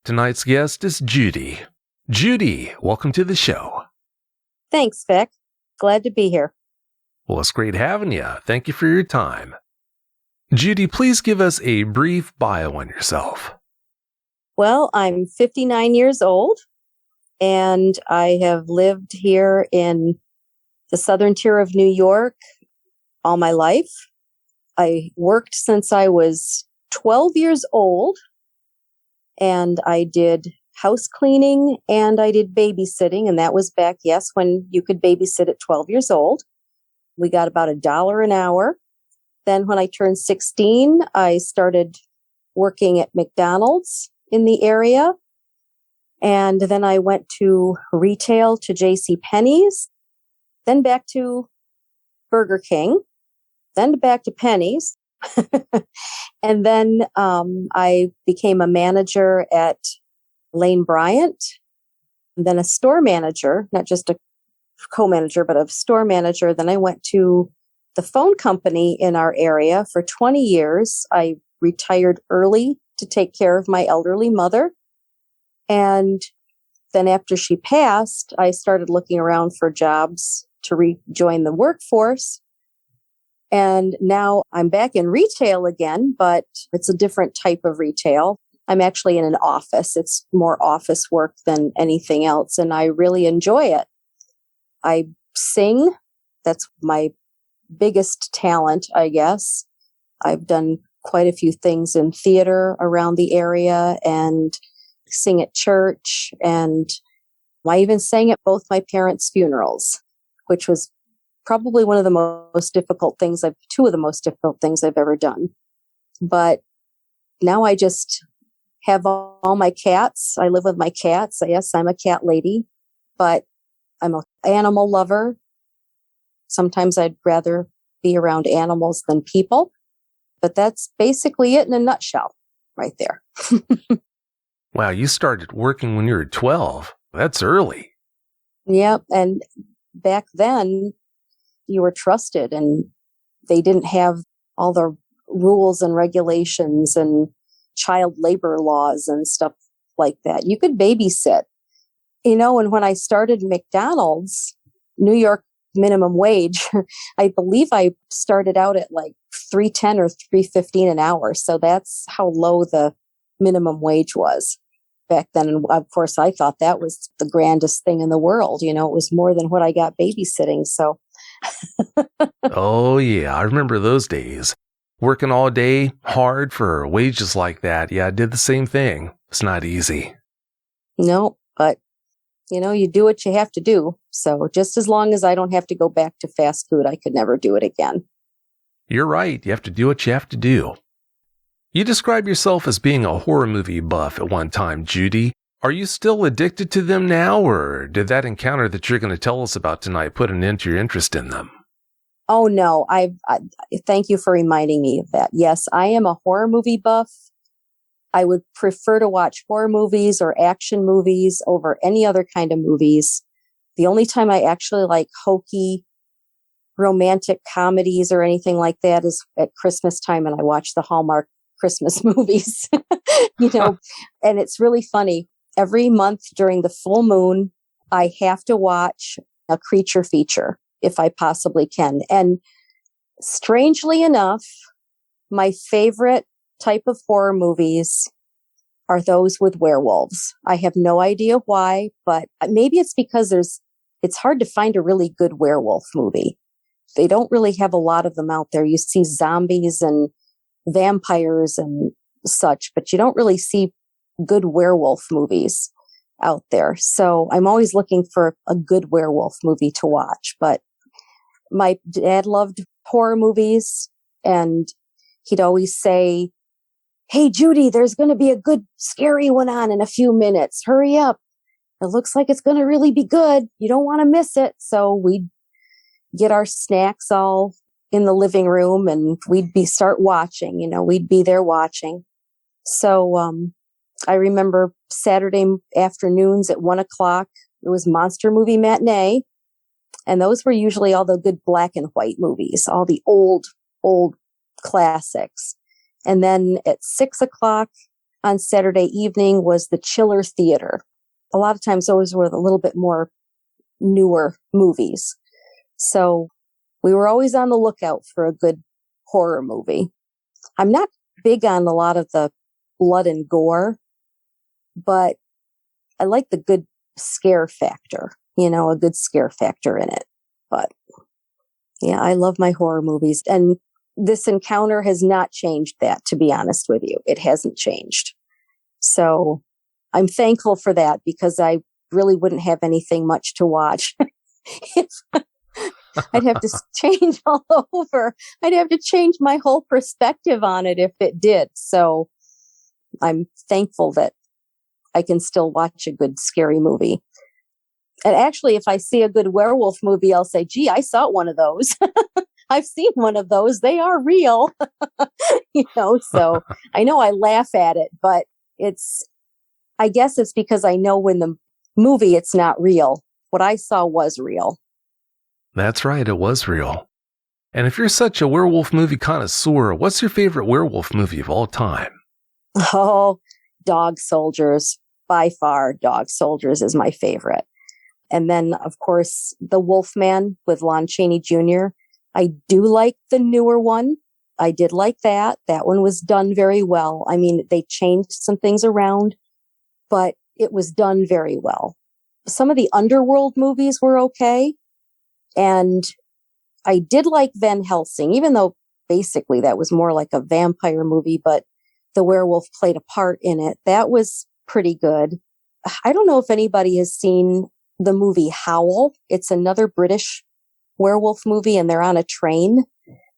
Tonight's guest is Judy. Judy, welcome to the show. Thanks, Vic. Glad to be here. Well, it's great having you. Thank you for your time. Judy, please give us a brief bio on yourself. Well, I'm 59 years old, and I have lived here in the southern tier of New York all my life. I worked since I was 12 years old, and I did house cleaning and I did babysitting, and that was back, yes, when you could babysit at 12 years old. We got about $1 an hour. Then when I turned 16, I started working at McDonald's in the area. And then I went to retail to JCPenney's, then back to Burger King, then back to Penny's. And then I became a manager at Lane Bryant, and then a store manager, not just a co-manager, but a store manager. Then I went to the phone company in our area for 20 years. I retired early to take care of my elderly mother. And then after she passed, I started looking around for jobs to rejoin the workforce. And now I'm back in retail again, but it's a different type of retail. I'm actually in an office. It's more office work than anything else, and I really enjoy it. I sing. That's my biggest talent, I guess. I've done quite a few things in theater around the area and sing at church. And I even sang at both my parents' funerals, which was probably one of the most difficult things, two of the most difficult things I've ever done. But now I just have all my cats. I live with my cats. Yes, I'm a cat lady, but I'm an animal lover. Sometimes I'd rather be around animals than people, but that's basically it in a nutshell right there. Wow, you started working when you were 12. That's early. Yep. And back then you were trusted, and they didn't have all the rules and regulations and child labor laws and stuff like that. You could babysit, and when I started McDonald's, New York minimum wage, I believe I started out at like $3.10 or $3.15 an hour. So that's how low the minimum wage was back then. And of course, I thought that was the grandest thing in the world. It was more than what I got babysitting. So. Oh, yeah. I remember those days. Working all day, hard for wages like that. Yeah, I did the same thing. It's not easy. No, but, you do what you have to do. So just as long as I don't have to go back to fast food, I could never do it again. You're right. You have to do what you have to do. You describe yourself as being a horror movie buff at one time, Judy. Are you still addicted to them now, or did that encounter that you're going to tell us about tonight put an end to your interest in them? Oh, no. I thank you for reminding me of that. Yes, I am a horror movie buff. I would prefer to watch horror movies or action movies over any other kind of movies. The only time I actually like hokey romantic comedies or anything like that is at Christmas time, and I watch the Hallmark Christmas movies, and it's really funny. Every month during the full moon, I have to watch a creature feature if I possibly can. And strangely enough, my favorite type of horror movies are those with werewolves. I have no idea why, but maybe it's because it's hard to find a really good werewolf movie. They don't really have a lot of them out there. You see zombies and vampires and such, but you don't really see good werewolf movies out there. So I'm always looking for a good werewolf movie to watch. But my dad loved horror movies, and he'd always say, "Hey, Judy, there's going to be a good scary one on in a few minutes. Hurry up. It looks like it's going to really be good. You don't want to miss it." So we'd get our snacks all in the living room, and we'd start watching, we'd be there watching. So, I remember Saturday afternoons at 1:00, it was Monster Movie Matinee. And those were usually all the good black and white movies, all the old classics. And then at 6:00, on Saturday evening was the Chiller Theater. A lot of times those were a little bit more newer movies. So we were always on the lookout for a good horror movie. I'm not big on a lot of the blood and gore, but I like the good scare factor, a good scare factor in it. But yeah, I love my horror movies. And this encounter has not changed that, to be honest with you. It hasn't changed. So I'm thankful for that, because I really wouldn't have anything much to watch. I'd have to change all over. I'd have to change my whole perspective on it if it did. So I'm thankful that I can still watch a good scary movie. And actually, if I see a good werewolf movie, I'll say, gee, I saw one of those. I've seen one of those. They are real. So I know I laugh at it, but I guess it's because I know when the movie, it's not real. What I saw was real. That's right, it was real. And if you're such a werewolf movie connoisseur, what's your favorite werewolf movie of all time? Oh, Dog Soldiers. By far, Dog Soldiers is my favorite. And then, of course, The Wolfman with Lon Chaney Jr. I do like the newer one. I did like that. That one was done very well. I mean, they changed some things around, but it was done very well. Some of the Underworld movies were okay. And I did like Van Helsing, even though basically that was more like a vampire movie, but the werewolf played a part in it. That was pretty good. I don't know if anybody has seen the movie Howl. It's another British werewolf movie, and they're on a train.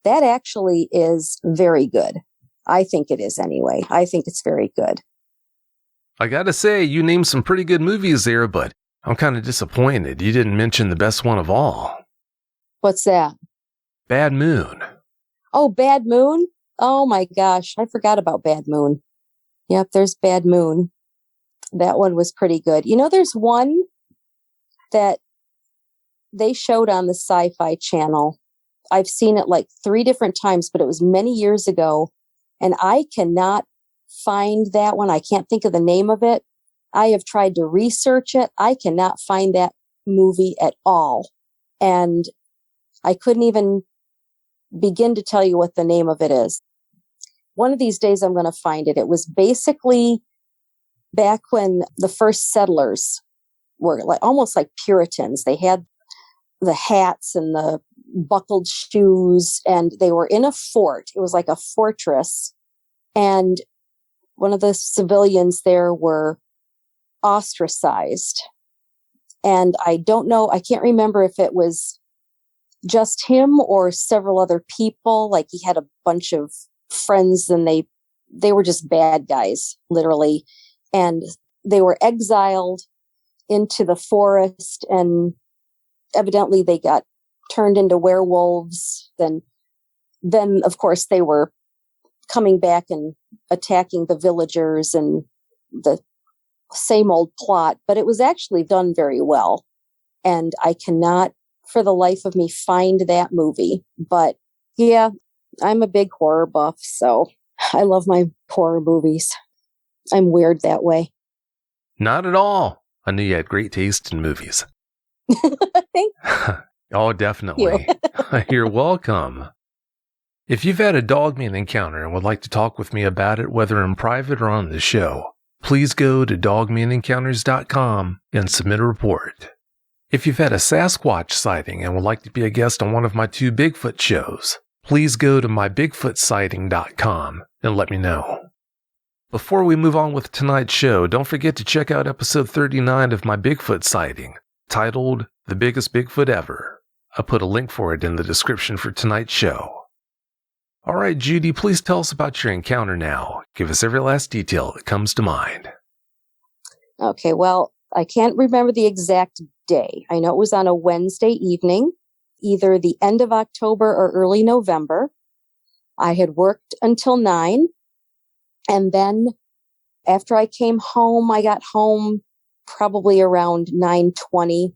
That actually is very good. I think it is anyway. I think it's very good. I gotta say, you named some pretty good movies there, but I'm kind of disappointed you didn't mention the best one of all. What's that? Bad Moon. Oh, Bad Moon? Oh my gosh, I forgot about Bad Moon. Yep, there's Bad Moon. That one was pretty good. There's one that they showed on the Sci-Fi Channel. I've seen it like 3 different times, but it was many years ago, and I cannot find that one. I can't think of the name of it. I have tried to research it. I cannot find that movie at all. And I couldn't even begin to tell you what the name of it is. One of these days I'm going to find it. It was basically back when the first settlers were almost like Puritans. They had the hats and the buckled shoes, and they were in a fort. It was like a fortress. And one of the civilians there were ostracized. And I don't know, I can't remember if it was just him or several other people. Like he had a bunch of friends, and they were just bad guys, literally. And they were exiled into the forest, and evidently they got turned into werewolves. Then of course they were coming back and attacking the villagers, and the same old plot, but it was actually done very well. And I cannot for the life of me find that movie. But yeah, I'm a big horror buff, so I love my horror movies. I'm weird that way. Not at all. I knew you had great taste in movies. Thank Oh, definitely. You're welcome. If you've had a Dogman encounter and would like to talk with me about it, whether in private or on the show, please go to dogmanencounters.com and submit a report. If you've had a Sasquatch sighting and would like to be a guest on one of my 2 Bigfoot shows, please go to mybigfootsighting.com and let me know. Before we move on with tonight's show, don't forget to check out episode 39 of my Bigfoot sighting, titled The Biggest Bigfoot Ever. I put a link for it in the description for tonight's show. All right, Judy, please tell us about your encounter now. Give us every last detail that comes to mind. Okay, well, I can't remember the exact day. I know it was on a Wednesday evening, either the end of October or early November. I had worked until 9. And then after I came home, I got home probably around 9:20.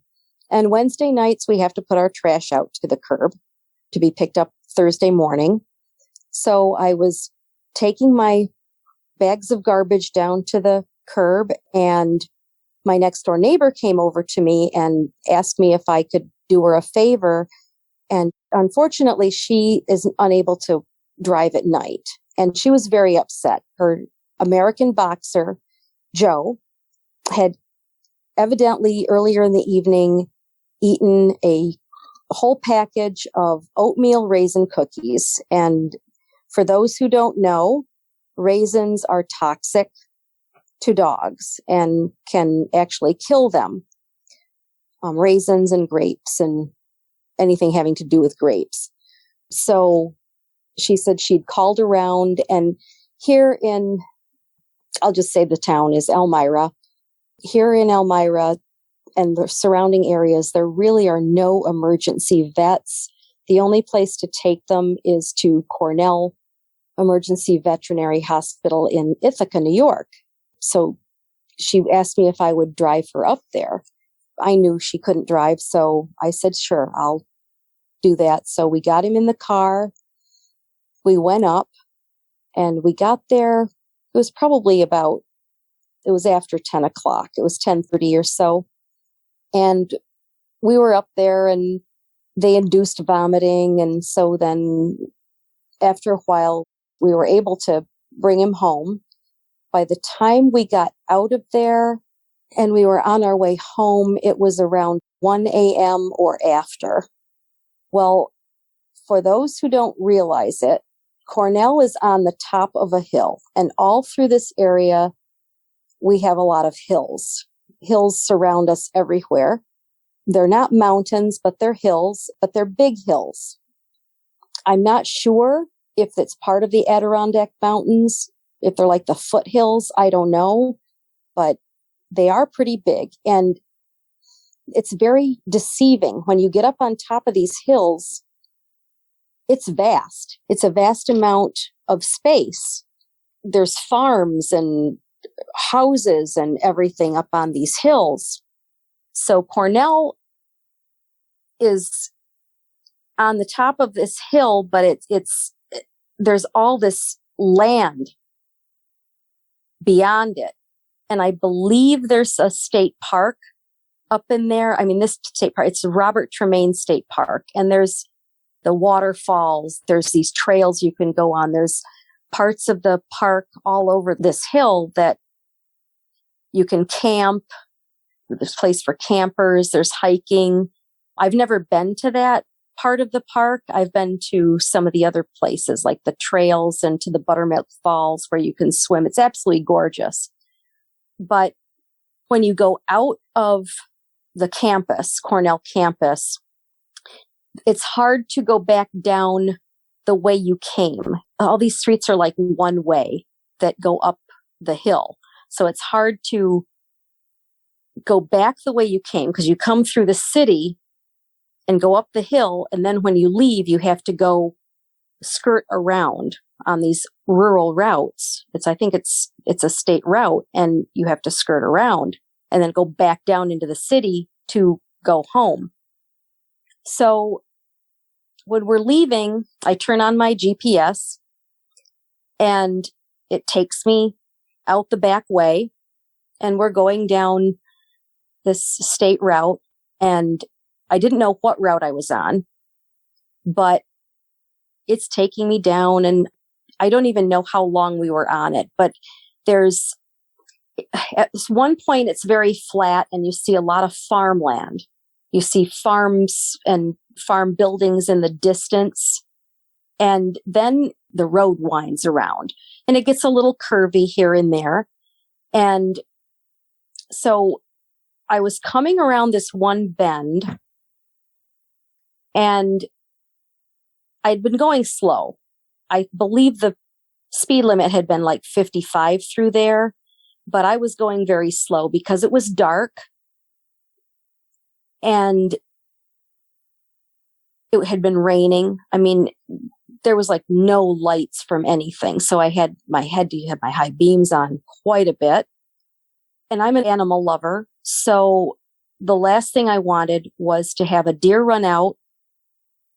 And Wednesday nights, we have to put our trash out to the curb to be picked up Thursday morning. So I was taking my bags of garbage down to the curb, and my next door neighbor came over to me and asked me if I could do her a favor. And unfortunately, she is unable to drive at night. And she was very upset. Her American boxer, Joe, had evidently earlier in the evening eaten a whole package of oatmeal raisin cookies. And for those who don't know, raisins are toxic to dogs and can actually kill them. Raisins and grapes and anything having to do with grapes. So she said she'd called around, and here in, I'll just say the town is Elmira. Here in Elmira and the surrounding areas, there really are no emergency vets. The only place to take them is to Cornell Emergency Veterinary Hospital in Ithaca, New York. So she asked me if I would drive her up there. I knew she couldn't drive, so I said, sure, I'll do that. So we got him in the car. We went up and we got there. It was probably it was after 10 o'clock. It was 10:30 or so. And we were up there and they induced vomiting. And so then after a while, we were able to bring him home. By the time we got out of there and we were on our way home, it was around 1 a.m. or after. Well, for those who don't realize it, Cornell is on the top of a hill, and all through this area, we have a lot of hills. Hills surround us everywhere. They're not mountains, but they're hills, but they're big hills. I'm not sure if it's part of the Adirondack Mountains, if they're like the foothills, I don't know, but they are pretty big. And it's very deceiving when you get up on top of these hills. It's vast. It's a vast amount of space. There's farms and houses and everything up on these hills. So Cornell is on the top of this hill, but there's all this land beyond it. And I believe there's a state park up in there. I mean, this state park, it's Robert Tremaine State Park. And there's the waterfalls. There's these trails you can go on. There's parts of the park all over this hill that you can camp. There's a place for campers. There's hiking. I've never been to that part of the park. I've been to some of the other places like the trails and to the Buttermilk Falls where you can swim. It's absolutely gorgeous. But when you go out of the campus, Cornell campus, it's hard to go back down the way you came. All these streets are like one way that go up the hill. So it's hard to go back the way you came because you come through the city and go up the hill. And then when you leave, you have to go skirt around on these rural routes. I think it's a state route, and you have to skirt around and then go back down into the city to go home. So when we're leaving, I turn on my GPS and it takes me out the back way, and we're going down this state route. And I didn't know what route I was on, but it's taking me down, and I don't even know how long we were on it, but at one point it's very flat and you see a lot of farmland. You see farms and farm buildings in the distance. And then the road winds around and it gets a little curvy here and there. And so I was coming around this one bend and I'd been going slow. I believe the speed limit had been like 55 through there, but I was going very slow because it was dark and it had been raining. I mean, there was like no lights from anything. So I had my high beams on quite a bit. And I'm an animal lover. So the last thing I wanted was to have a deer run out,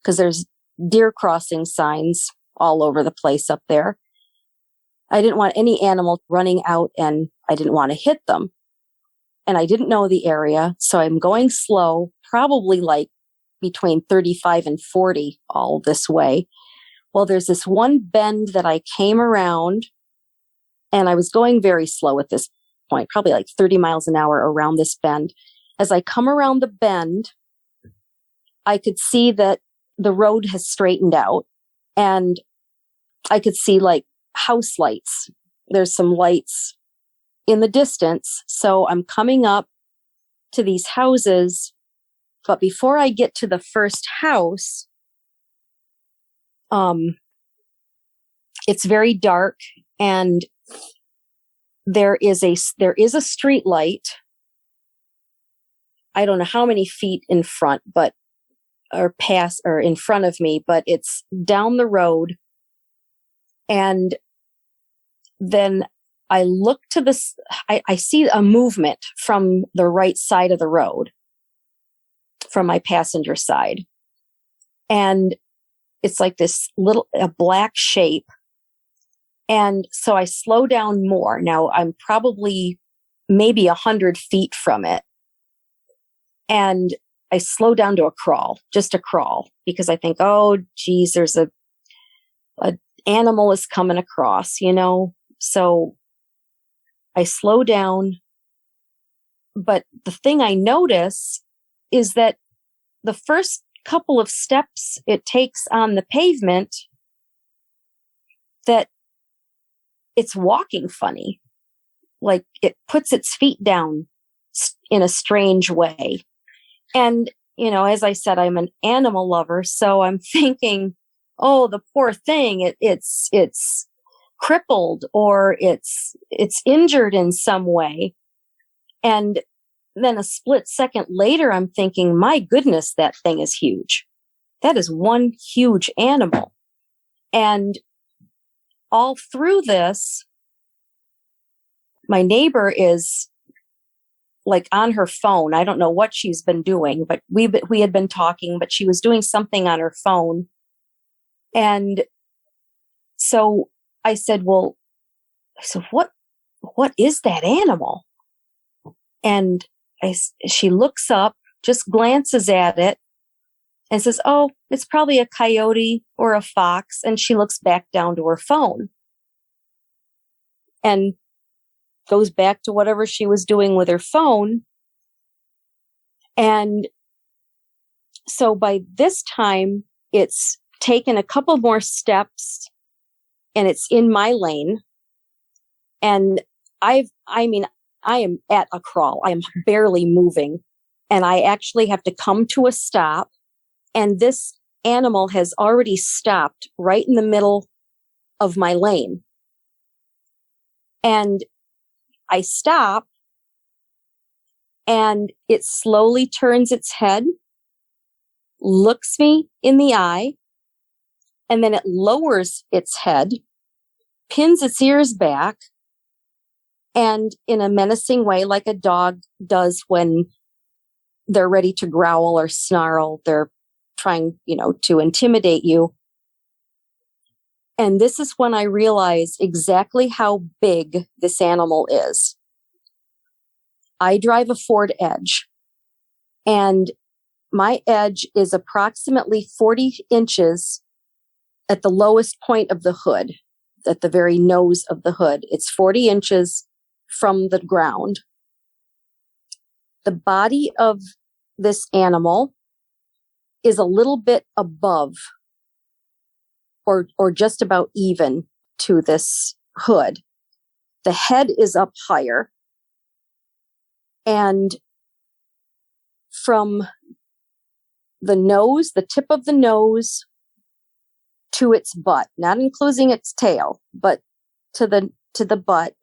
because there's deer crossing signs all over the place up there. I didn't want any animal running out, and I didn't want to hit them. And I didn't know the area, so I'm going slow, probably like between 35 and 40 all this way. Well, there's this one bend that I came around, and I was going very slow at this point, probably like 30 miles an hour around this bend. As I come around the bend, I could see that the road has straightened out, and I could see like house lights. There's some lights in the distance. So I'm coming up to these houses, but before I get to the first house, it's very dark, and there is a street light. I don't know how many feet in front, or in front of me, but it's down the road. And then I look to this, I see a movement from the right side of the road, from my passenger side. And it's like this a black shape. And so I slow down more. Now I'm probably maybe 100 feet from it. And I slow down to just a crawl, because I think, oh, geez, there's a animal is coming across, So I slow down. But the thing I notice is that the first couple of steps it takes on the pavement, that it's walking funny. Like it puts its feet down in a strange way. And, as I said, I'm an animal lover. So I'm thinking, oh, the poor thing, it's crippled, or it's injured in some way. And then a split second later, I'm thinking, my goodness, that thing is huge. That is one huge animal. And all through this, my neighbor is like on her phone. I don't know what she's been doing, but we had been talking, but she was doing something on her phone. And so I said, what is that animal? And she looks up, just glances at it, and says, oh, it's probably a coyote or a fox. And she looks back down to her phone and goes back to whatever she was doing with her phone. And so by this time, it's taken a couple more steps, and it's in my lane. And I am at a crawl. I am barely moving. And I actually have to come to a stop. And this animal has already stopped right in the middle of my lane. And I stop, and it slowly turns its head, looks me in the eye, and then it lowers its head, pins its ears back, and in a menacing way, like a dog does when they're ready to growl or snarl, they're trying, to intimidate you. And this is when I realize exactly how big this animal is. I drive a Ford Edge, and my Edge is approximately 40 inches at the lowest point of the hood, at the very nose of the hood. It's 40 inches from the ground. The body of this animal is a little bit above or just about even to this hood. The head is up higher. And from the nose, the tip of the nose to its butt, not including its tail, but to the butt,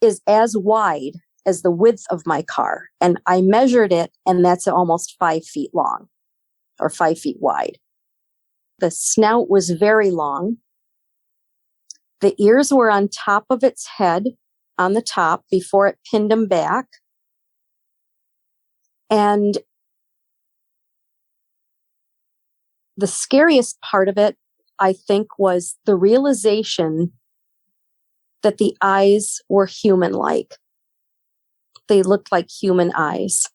is as wide as the width of my car. And I measured it, and that's almost 5 feet long or 5 feet wide. The snout was very long. The ears were on top of its head, on the top, before it pinned them back. And the scariest part of it, I think, was the realization that the eyes were human-like. They looked like human eyes.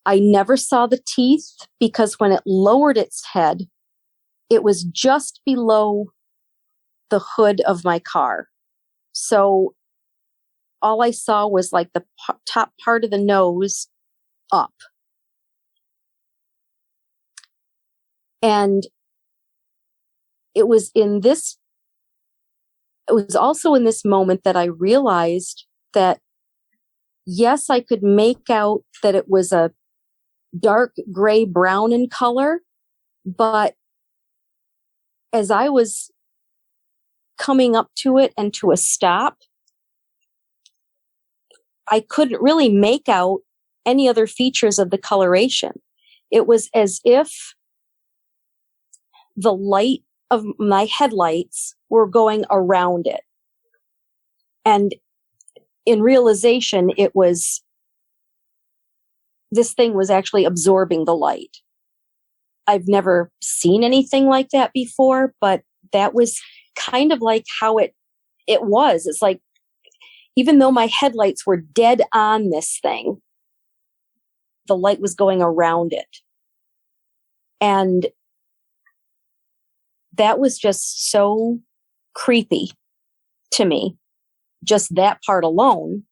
I never saw the teeth because when it lowered its head, it was just below the hood of my car. So all I saw was like the top part of the nose up. And it was also in this moment that I realized that, yes, I could make out that it was a dark gray brown in color, but as I was coming up to it and to a stop, I couldn't really make out any other features of the coloration. It was as if the light of my headlights were going around it. And in realization, this thing was actually absorbing the light. I've never seen anything like that before, but that was kind of like how it was. It's like, even though my headlights were dead on this thing, the light was going around it. And that was just so creepy to me. Just that part alone,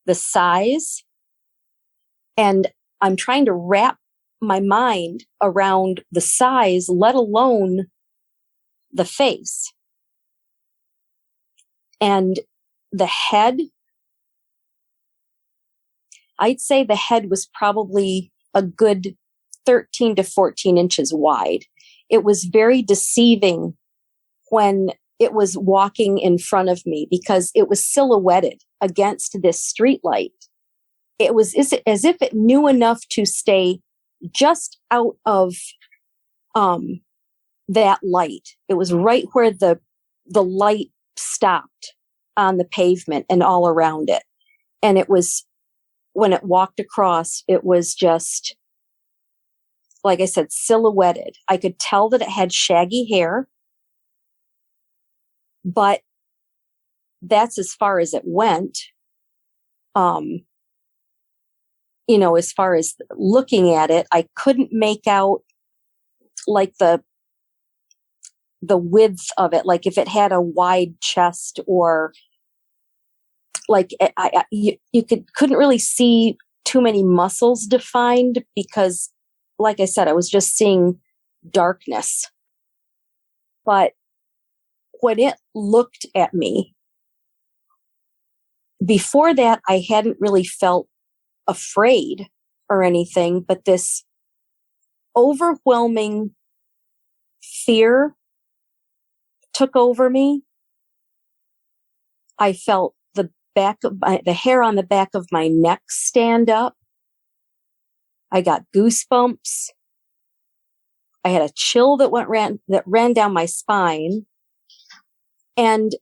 the size, and I'm trying to wrap my mind around the size, let alone the face. And the head, I'd say the head was probably a good 13 to 14 inches wide. It was very deceiving when it was walking in front of me because it was silhouetted against this street light. It was as if it knew enough to stay just out of that light. It was right where the light stopped on the pavement and all around it. And it was, when it walked across, it was just, like I said, silhouetted. I could tell that it had shaggy hair, but that's as far as it went. As far as looking at it, I couldn't make out like the width of it, like if it had a wide chest, or like you couldn't really see too many muscles defined because, like I said, I was just seeing darkness. But when it looked at me, before that, I hadn't really felt afraid or anything, but this overwhelming fear took over me. I felt the hair on the back of my neck stand up. I got goosebumps. I had a chill that ran down my spine. And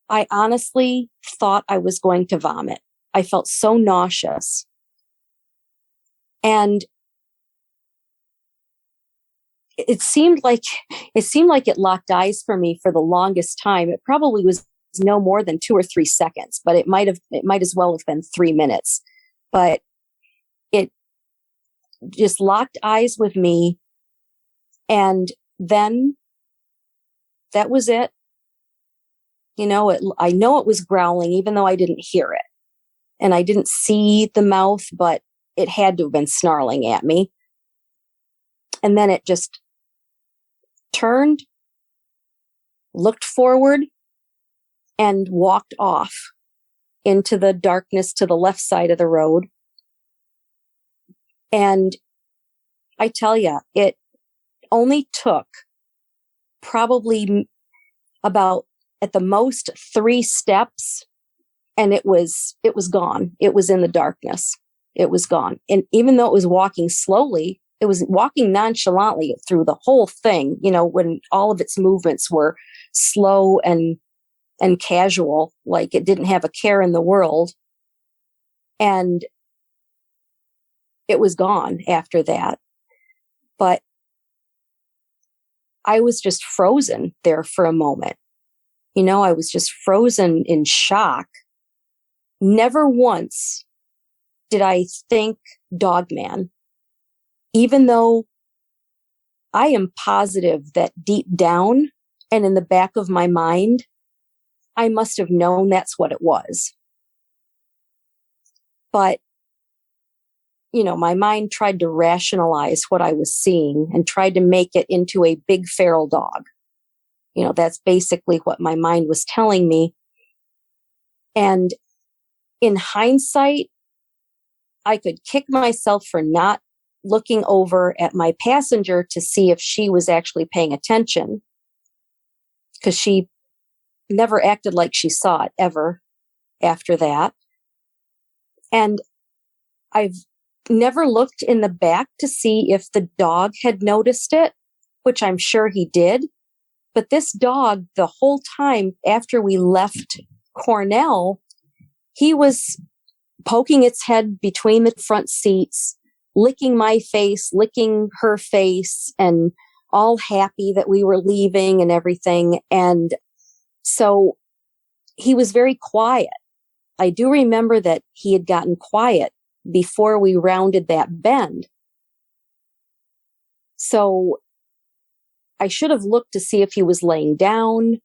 I honestly thought I was going to vomit. I felt so nauseous. And it seemed like it locked eyes for me for the longest time. It probably was no more than 2 or 3 seconds, but it might as well have been 3 minutes. But it just locked eyes with me. And then that was it. I know it was growling, even though I didn't hear it. And I didn't see the mouth, but it had to have been snarling at me. And then it just turned, looked forward, and walked off into the darkness to the left side of the road. And I tell you, it only took probably about, at the most, 3 steps, and it was gone. It was in the darkness. It was gone. And even though it was walking slowly, it was walking nonchalantly through the whole thing, when all of its movements were slow and casual, like it didn't have a care in the world. And it was gone after that. But I was just frozen there for a moment. You know, I was just frozen in shock. Never once did I think Dogman, even though I am positive that deep down and in the back of my mind, I must have known that's what it was. But, you know, my mind tried to rationalize what I was seeing and tried to make it into a big feral dog. You know, that's basically what my mind was telling me. And in hindsight, I could kick myself for not looking over at my passenger to see if she was actually paying attention, because she never acted like she saw it ever after that. And I've never looked in the back to see if the dog had noticed it, which I'm sure he did. But this dog, the whole time after we left Cornell, he was poking its head between the front seats, licking my face, licking her face, and all happy that we were leaving and everything. And so he was very quiet. I do remember that he had gotten quiet before we rounded that bend. So I should have looked to see if he was laying down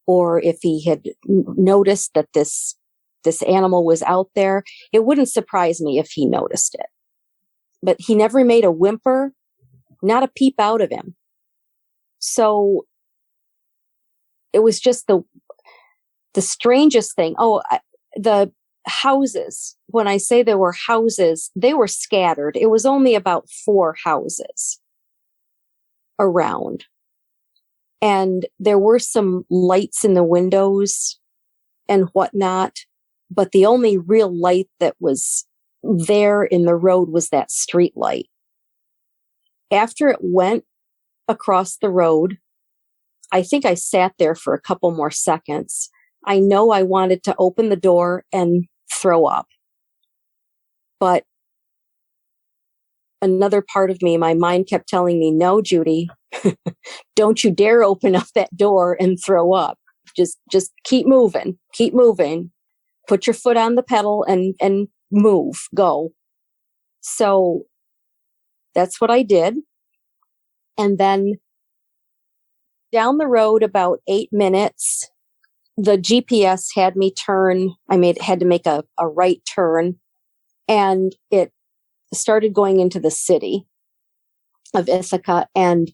or if he had noticed that this animal was out there. It wouldn't surprise me if he noticed it. But he never made a whimper, not a peep out of him. So it was just the strangest thing. The houses, when I say there were houses, they were scattered. It was only about 4 houses around. And there were some lights in the windows and whatnot, but the only real light that was there in the road was that street light. After it went across the road, I think I sat there for a couple more seconds. I know I wanted to open the door and throw up. But another part of me, my mind kept telling me, no, Judy, don't you dare open up that door and throw up. Just keep moving, put your foot on the pedal and move, go. So that's what I did. And then down the road about 8 minutes, the GPS had me turn. Had to make a right turn, and it started going into the city of Ithaca. And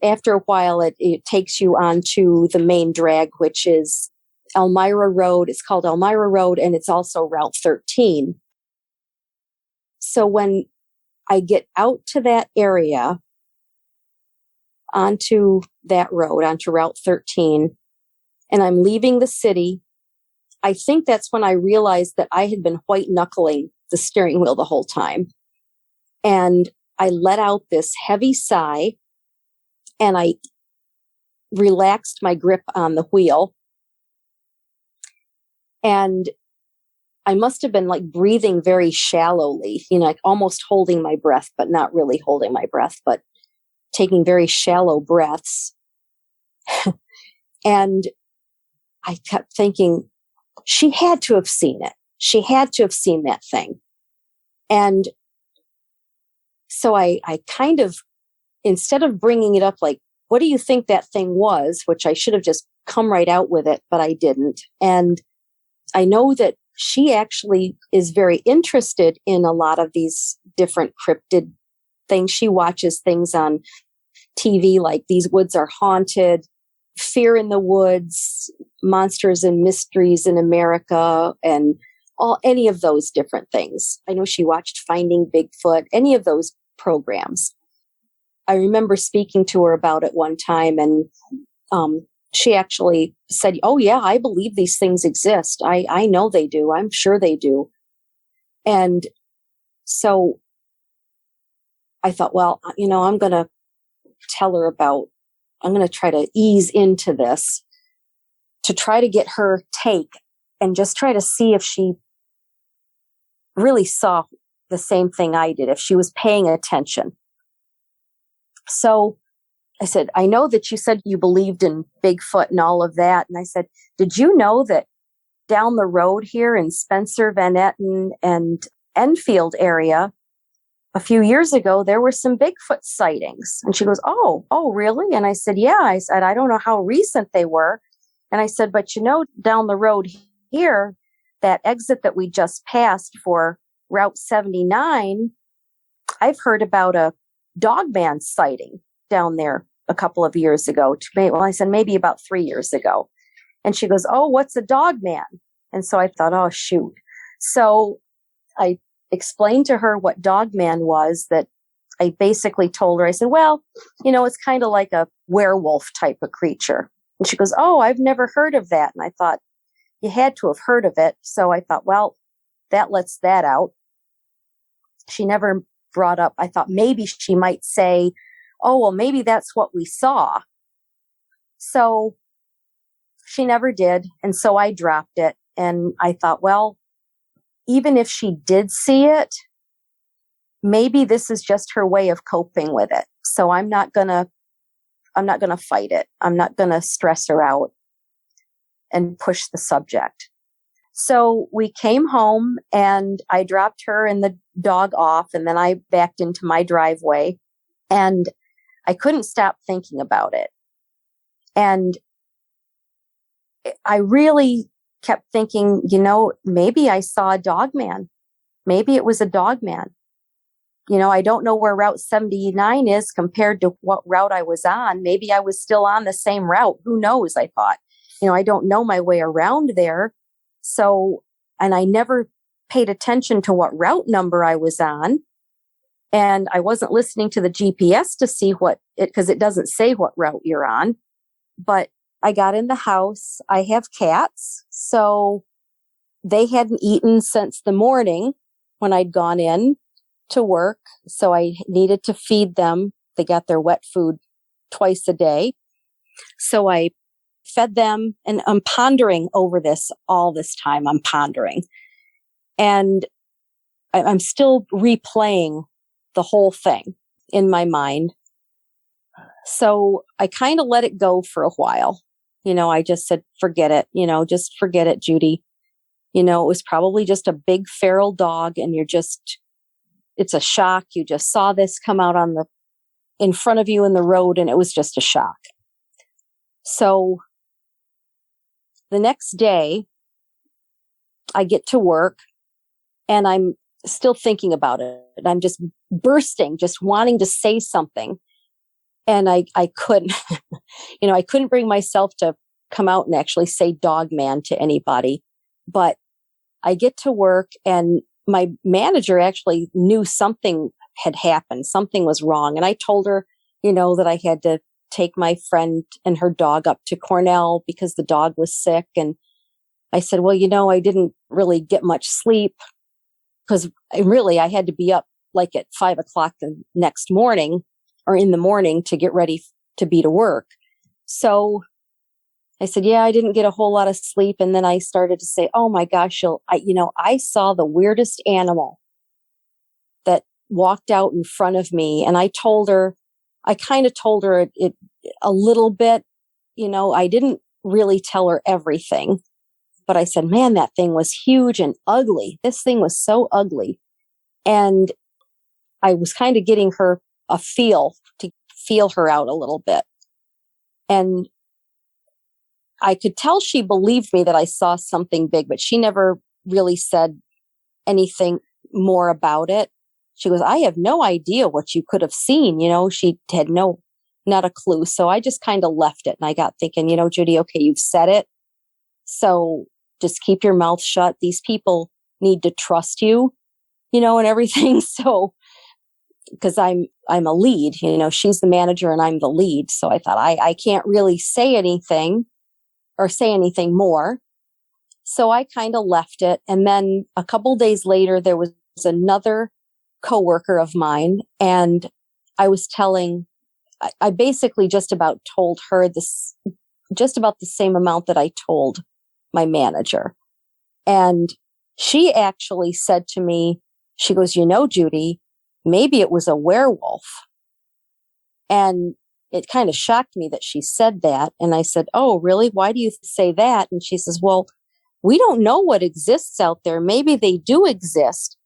after a while, it takes you onto the main drag, which is Elmira Road. It's called Elmira Road, and it's also Route 13. So when I get out to that area, onto that road, onto Route 13, and I'm leaving the city, I think that's when I realized that I had been white knuckling the steering wheel the whole time. And I let out this heavy sigh, and I relaxed my grip on the wheel. And I must have been like breathing very shallowly, like almost holding my breath, but not really holding my breath, but taking very shallow breaths. And I kept thinking, she had to have seen it. She had to have seen that thing. And so I kind of, instead of bringing it up like, what do you think that thing was? Which I should have just come right out with it, but I didn't. And I know that she actually is very interested in a lot of these different cryptid things. She watches things on TV like These Woods Are Haunted, Fear in the Woods, Monsters and Mysteries in America, and any of those different things. I know she watched Finding Bigfoot, any of those programs. I remember speaking to her about it one time, and she actually said, oh yeah, I believe these things exist. I know they do. I'm sure they do. And so I thought, well, I'm going to tell her I'm going to try to ease into this to try to get her take and just try to see if she really saw the same thing I did, if she was paying attention. So I said, I know that you said you believed in Bigfoot and all of that. And I said, did you know that down the road here in Spencer, Van Etten, and Enfield area, a few years ago, there were some Bigfoot sightings? And she goes, oh, really? And I said, yeah. I said, I don't know how recent they were. And I said, but down the road here, that exit that we just passed for Route 79, I've heard about a Dogman sighting down there a couple of years ago. Well, I said, maybe about 3 years ago. And she goes, oh, what's a Dogman? And so I thought, oh, shoot. So I explained to her what Dogman was. That I basically told her, I said, well, it's kind of like a werewolf type of creature. And she goes, oh, I've never heard of that. And I thought, you had to have heard of it. So I thought, well, that lets that out. She never brought up, I thought maybe she might say, oh, well, maybe that's what we saw. So she never did. And so I dropped it. And I thought, well, even if she did see it, maybe this is just her way of coping with it. So I'm not going to fight it. I'm not going to stress her out and push the subject. So we came home and I dropped her and the dog off, and then I backed into my driveway, and I couldn't stop thinking about it. And I really kept thinking, maybe I saw a Dogman. Maybe it was a Dogman. I don't know where Route 79 is compared to what route I was on. Maybe I was still on the same route. Who knows? I thought, I don't know my way around there. So, and I never paid attention to what route number I was on. And I wasn't listening to the GPS to see because it doesn't say what route you're on. But I got in the house. I have cats. So they hadn't eaten since the morning when I'd gone in to work. So I needed to feed them. They got their wet food twice a day. So I fed them, and I'm pondering over this all this time. I'm pondering. And I'm still replaying the whole thing in my mind. So I kind of let it go for a while. I just said, forget it, just forget it, Judy. It was probably just a big feral dog, and it's a shock. You just saw this come out in front of you in the road, and it was just a shock. So the next day I get to work and I'm still thinking about it. I'm just bursting, just wanting to say something. And I couldn't, I couldn't bring myself to come out and actually say Dogman to anybody. But I get to work, and my manager actually knew something had happened. Something was wrong. And I told her, that I had to take my friend and her dog up to Cornell because the dog was sick. And I said, well, I didn't really get much sleep because I had to be up like at 5 o'clock the next morning, or in the morning, to get ready to be to work. So I said, yeah, I didn't get a whole lot of sleep. And then I started to say, oh my gosh, I saw the weirdest animal that walked out in front of me. And I kind of told her it a little bit, I didn't really tell her everything, but I said, man, that thing was huge and ugly. This thing was so ugly. And I was kind of getting her to feel her out a little bit. And I could tell she believed me that I saw something big, but she never really said anything more about it. She goes, I have no idea what you could have seen. She had not a clue. So I just kind of left it. And I got thinking, Judy, okay, you've said it. So just keep your mouth shut. These people need to trust you, and everything. So, because I'm a lead, she's the manager and I'm the lead. So I thought I can't really say anything more. So I kind of left it. And then a couple days later, there was another coworker of mine, and I basically just about told her this, just about the same amount that I told my manager. And she actually said to me, she goes, Judy, maybe it was a werewolf. And it kind of shocked me that she said that. And I said, "Oh, really? Why do you say that?" And she says, "Well, we don't know what exists out there. Maybe they do exist."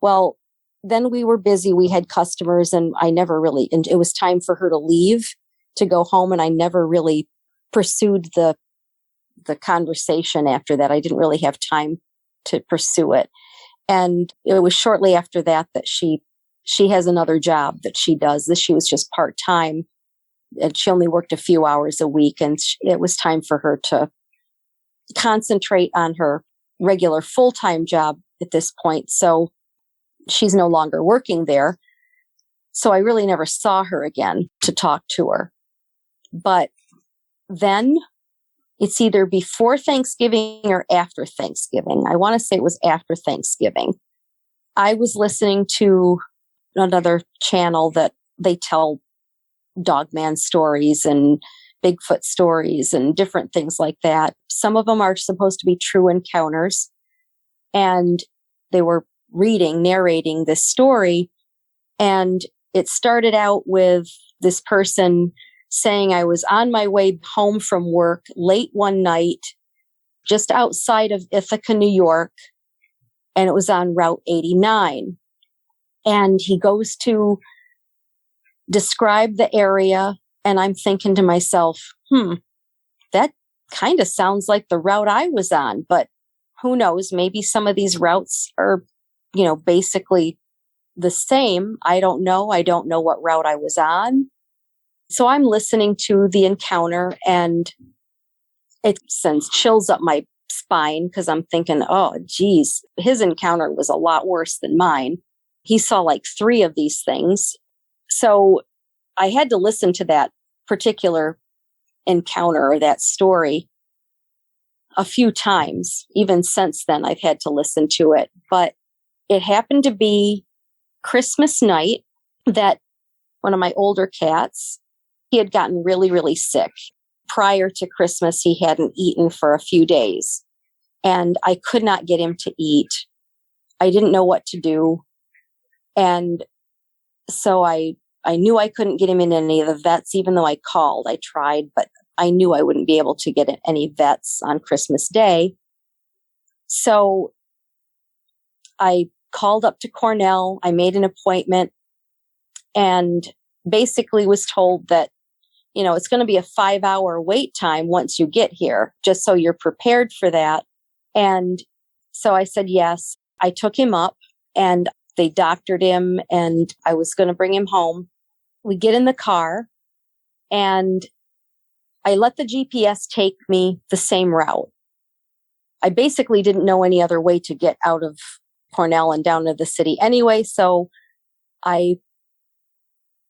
Well, then we were busy. We had customers, and and it was time for her to leave to go home. And I never really pursued the conversation after that. I didn't really have time to pursue it. And it was shortly after that she has another job that she does. She was just part-time, and she only worked a few hours a week. And it was time for her to concentrate on her regular full-time job at this point. So she's no longer working there. So I really never saw her again to talk to her. But then it's either before Thanksgiving or after Thanksgiving. I want to say it was after Thanksgiving. I was listening to another channel that they tell Dogman stories and Bigfoot stories and different things like that. Some of them are supposed to be true encounters. And they were narrating this story. And it started out with this person saying, "I was on my way home from work late one night, just outside of Ithaca, New York, and it was on Route 89. And he goes to describe the area, and I'm thinking to myself, that kind of sounds like the route I was on, but who knows? Maybe some of these routes are, basically the same. I don't know. I don't know what route I was on. So I'm listening to the encounter, and it sends chills up my spine because I'm thinking, oh, geez, his encounter was a lot worse than mine. He saw like 3 of these things. So I had to listen to that particular encounter or that story a few times. Even since then, I've had to listen to it. But it happened to be Christmas night that one of my older cats, he had gotten really, really sick. Prior to Christmas, he hadn't eaten for a few days, and I could not get him to eat. I didn't know what to do. And so I knew I couldn't get him in any of the vets, even though I called. I tried, but I knew I wouldn't be able to get any vets on Christmas Day. So I called up to Cornell. I made an appointment and basically was told that, it's going to be a 5-hour wait time once you get here, just so you're prepared for that. And so I said, yes. I took him up and they doctored him, and I was going to bring him home. We get in the car and I let the GPS take me the same route. I basically didn't know any other way to get out of Cornell and down to the city anyway. So I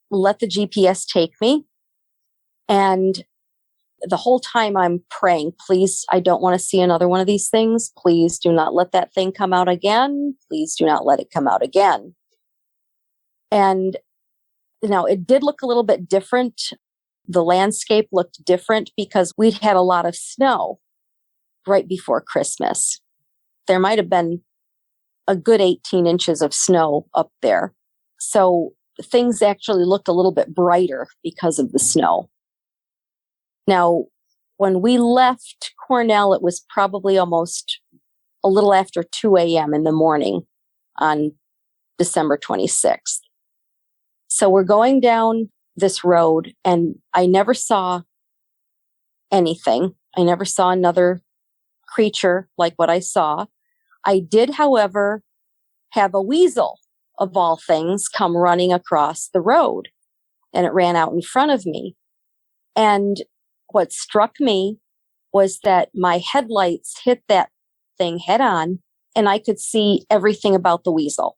let the GPS take me. And the whole time I'm praying, please, I don't want to see another one of these things. Please do not let that thing come out again. Please do not let it come out again. And it did look a little bit different. The landscape looked different because we'd had a lot of snow right before Christmas. There might have been a good 18 inches of snow up there. So things actually looked a little bit brighter because of the snow. Now, when we left Cornell, it was probably almost a little after 2 a.m. in the morning on December 26th. So we're going down this road, and I never saw anything. I never saw another creature like what I saw. I did, however, have a weasel, of all things, come running across the road, and it ran out in front of me. And what struck me was that my headlights hit that thing head on, and I could see everything about the weasel.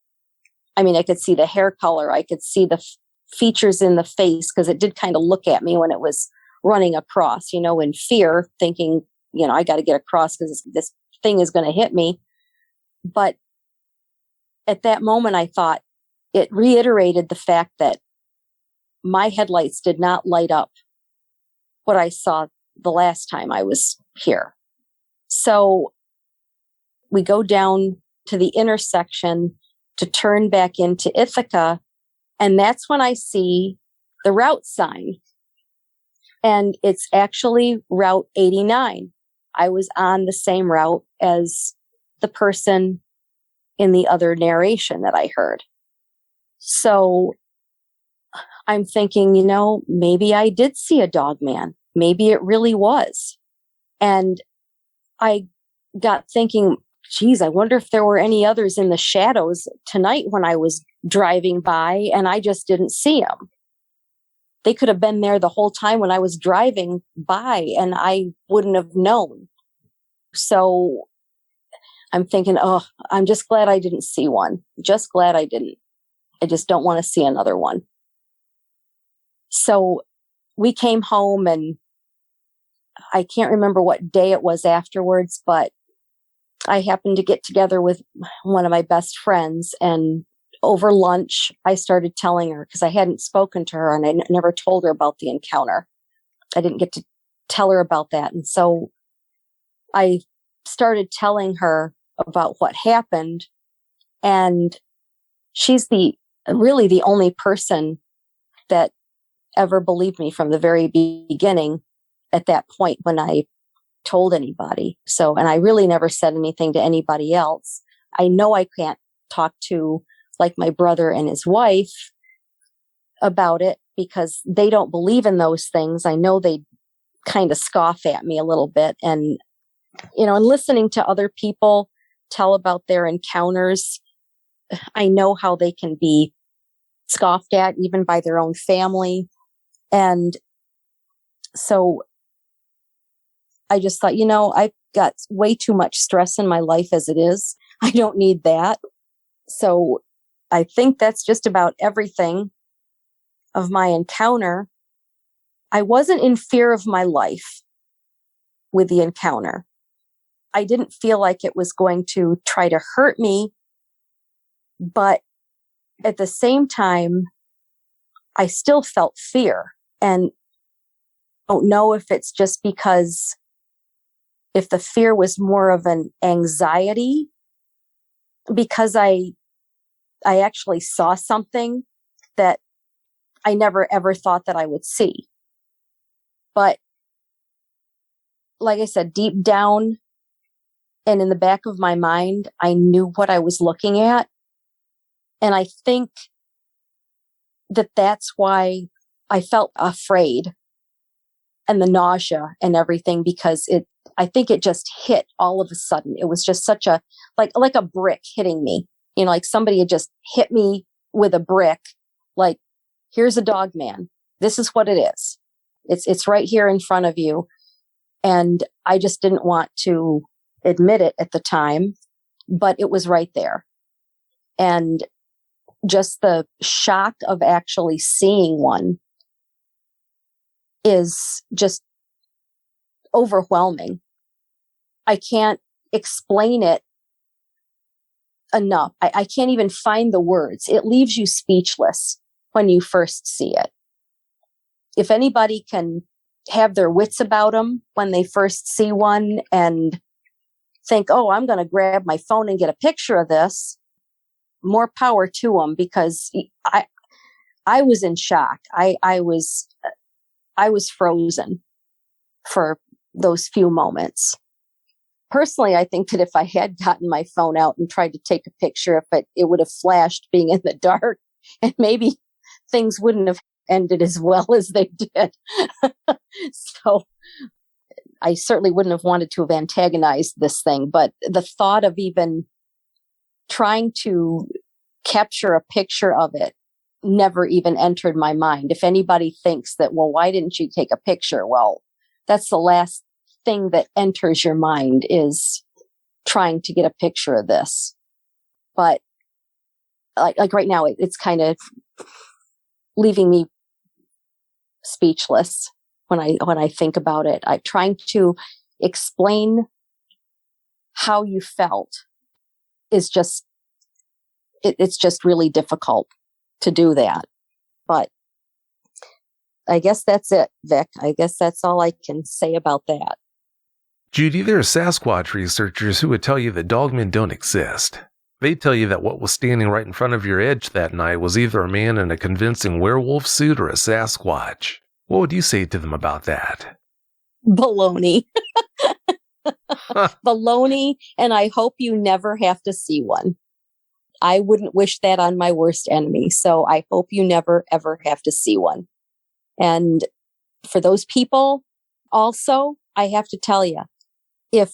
I mean, I could see the hair color. I could see the features in the face, because it did kind of look at me when it was running across, in fear, thinking, I got to get across because this thing is going to hit me. But at that moment, I thought it reiterated the fact that my headlights did not light up what I saw the last time I was here. So we go down to the intersection to turn back into Ithaca, and that's when I see the route sign. And it's actually Route 89. I was on the same route as the person in the other narration that I heard. So I'm thinking, maybe I did see a Dogman. Maybe it really was. And I got thinking, geez, I wonder if there were any others in the shadows tonight when I was driving by and I just didn't see them. They could have been there the whole time when I was driving by and I wouldn't have known. So I'm thinking, oh, I'm just glad I didn't see one. Just glad I didn't. I just don't want to see another one. So we came home and I can't remember what day it was afterwards, but I happened to get together with one of my best friends, and over lunch, I started telling her, because I hadn't spoken to her and I never told her about the encounter. I didn't get to tell her about that. And so I started telling her about what happened. And she's really the only person that ever believed me from the very beginning at that point when I told anybody. So, and I really never said anything to anybody else. I know I can't talk to like my brother and his wife about it because they don't believe in those things. I know they kind of scoff at me a little bit. And, and listening to other people tell about their encounters, I know how they can be scoffed at even by their own family. And so I just thought, I've got way too much stress in my life as it is. I don't need that. So I think that's just about everything of my encounter. I wasn't in fear of my life with the encounter. I didn't feel like it was going to try to hurt me. But at the same time, I still felt fear. And I don't know if it's just because if the fear was more of an anxiety, because I actually saw something that I never ever thought that I would see. But like I said, deep down and in the back of my mind, I knew what I was looking at. And I think that that's why I felt afraid and the nausea and everything, because I think it just hit all of a sudden. It was just such like a brick hitting me, like somebody had just hit me with a brick. Like, here's a Dogman. This is what it is. It's right here in front of you. And I just didn't want to admit it at the time, but it was right there. And just the shock of actually seeing one is just overwhelming. I can't explain it enough. I can't even find the words. It leaves you speechless when you first see it. If anybody can have their wits about them when they first see one and think, oh, I'm going to grab my phone and get a picture of this, more power to them, because I was in shock. I was frozen for those few moments. Personally, I think that if I had gotten my phone out and tried to take a picture of it, it would have flashed being in the dark, and maybe things wouldn't have ended as well as they did. So I certainly wouldn't have wanted to have antagonized this thing, but the thought of even trying to capture a picture of it never even entered my mind. If anybody thinks that, well, why didn't you take a picture? Well, that's the last thing that enters your mind, is trying to get a picture of this. But like right now, it's kind of leaving me speechless when I think about it. I'm trying to explain how you felt is just, it's just really difficult to do that. But I guess that's it, Vic. I guess that's all I can say about that. Judy, there are Sasquatch researchers who would tell you that dogmen don't exist. They tell you that what was standing right in front of your edge that night was either a man in a convincing werewolf suit or a Sasquatch. What would you say to them about that? Baloney. Baloney, and I hope you never have to see one. I wouldn't wish that on my worst enemy, so I hope you never, ever have to see one. And for those people, also, I have to tell you, if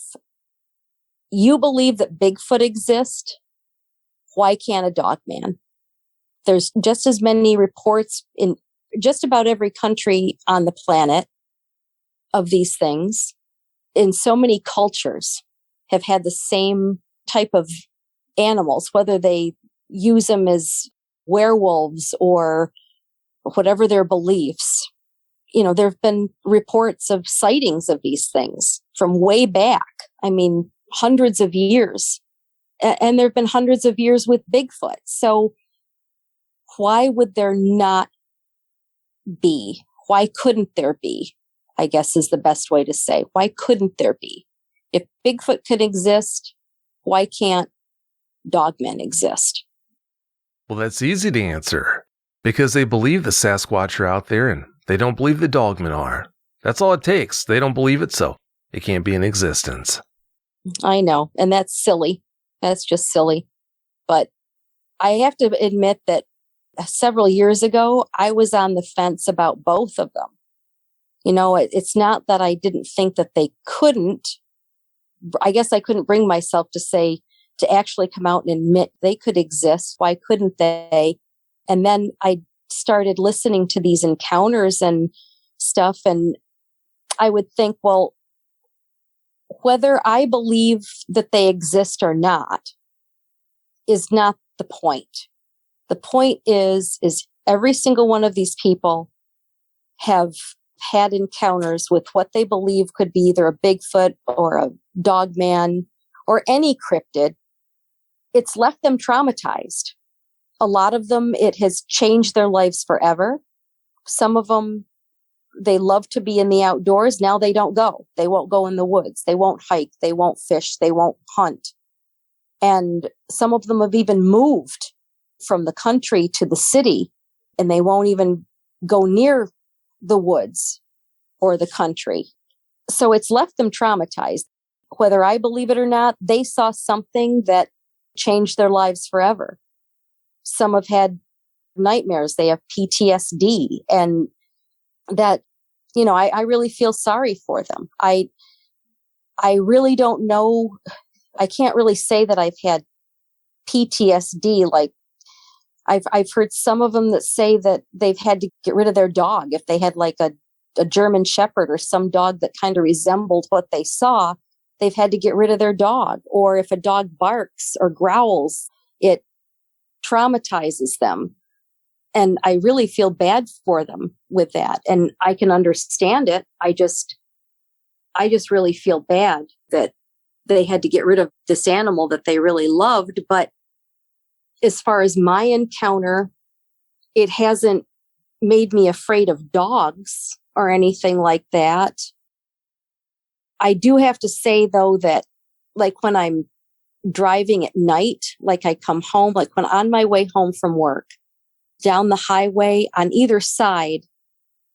you believe that Bigfoot exists, why can't a Dogman? There's just as many reports in just about every country on the planet of these things. In so many cultures have had the same type of animals, whether they use them as werewolves or whatever their beliefs. There have been reports of sightings of these things from way back. I mean, hundreds of years. And there have been hundreds of years with Bigfoot. So why would there not be? Why couldn't there be? I guess is the best way to say. Why couldn't there be? If Bigfoot could exist, why can't Dogmen exist? Well, that's easy to answer. Because they believe the Sasquatch are out there and they don't believe the Dogmen are. That's all it takes. They don't believe it, so it can't be in existence. I know, and that's silly. That's just silly. But I have to admit that several years ago, I was on the fence about both of them. It's not that I didn't think that they couldn't. I guess I couldn't bring myself to actually come out and admit they could exist. Why couldn't they? And then I started listening to these encounters and stuff, and I would think, well, whether I believe that they exist or not is not the point. The point is every single one of these people have had encounters with what they believe could be either a Bigfoot or a Dogman or any cryptid. It's left them traumatized. A lot of them, it has changed their lives forever. Some of them, they love to be in the outdoors. Now they don't go. They won't go in the woods. They won't hike. They won't fish. They won't hunt. And some of them have even moved from the country to the city, and they won't even go near the woods or the country. So it's left them traumatized. Whether I believe it or not, they saw something that changed their lives forever. Some have had nightmares. They have PTSD, and that, I really feel sorry for them. I really don't know. I can't really say that I've had PTSD. Like I've heard some of them that say that they've had to get rid of their dog. If they had like a German Shepherd or some dog that kind of resembled what they saw, they've had to get rid of their dog. Or if a dog barks or growls, it traumatizes them. And I really feel bad for them with that. And I can understand it. I just really feel bad that they had to get rid of this animal that they really loved. But as far as my encounter, it hasn't made me afraid of dogs or anything like that. I do have to say, though, that like when I'm driving at night, like I come home, like when on my way home from work, down the highway on either side,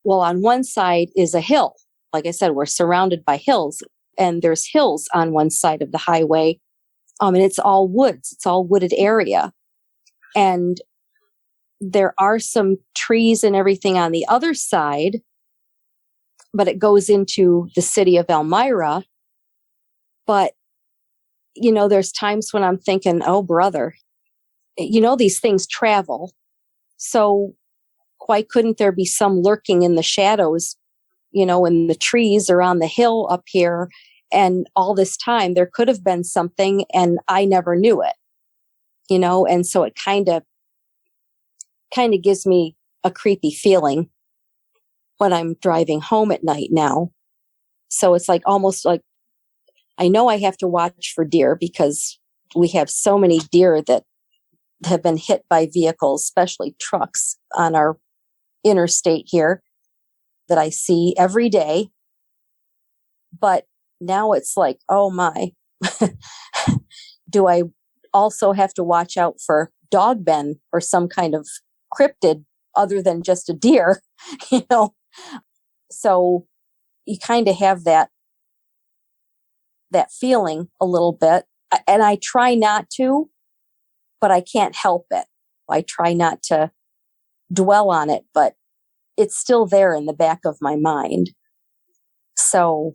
well, on one side is a hill. Like I said, we're surrounded by hills, and there's hills on one side of the highway. And it's all woods. It's all wooded area. And there are some trees and everything on the other side, but it goes into the city of Elmira. But, there's times when I'm thinking, oh, brother, these things travel. So why couldn't there be some lurking in the shadows, in the trees or on the hill up here? And all this time there could have been something and I never knew it, and so it kind of gives me a creepy feeling when I'm driving home at night now. So it's like almost like I know I have to watch for deer because we have so many deer that have been hit by vehicles, especially trucks on our interstate here that I see every day. But now it's like, oh my, do I also have to watch out for Dogman or some kind of cryptid other than just a deer, So you kind of have that feeling a little bit. And I try not to, but I can't help it. I try not to dwell on it, but it's still there in the back of my mind. So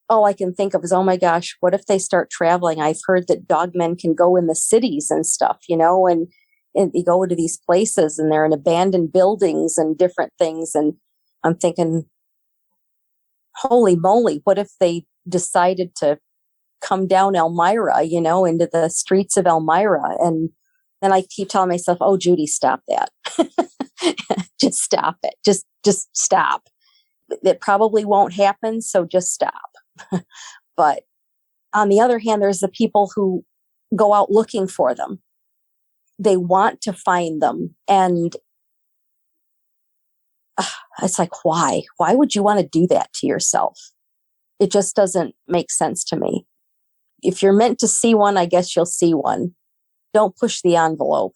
all I can think of is, oh my gosh, what if they start traveling? I've heard that dogmen can go in the cities and stuff, and you go to these places and they're in abandoned buildings and different things. And I'm thinking, holy moly, what if they decided to come down Elmira, into the streets of Elmira? And then I keep telling myself, oh, Judy, stop that. Just stop it. Just stop. It probably won't happen. So just stop. But on the other hand, there's the people who go out looking for them. They want to find them. And it's like, why? Why would you want to do that to yourself? It just doesn't make sense to me. If you're meant to see one, I guess you'll see one. Don't push the envelope.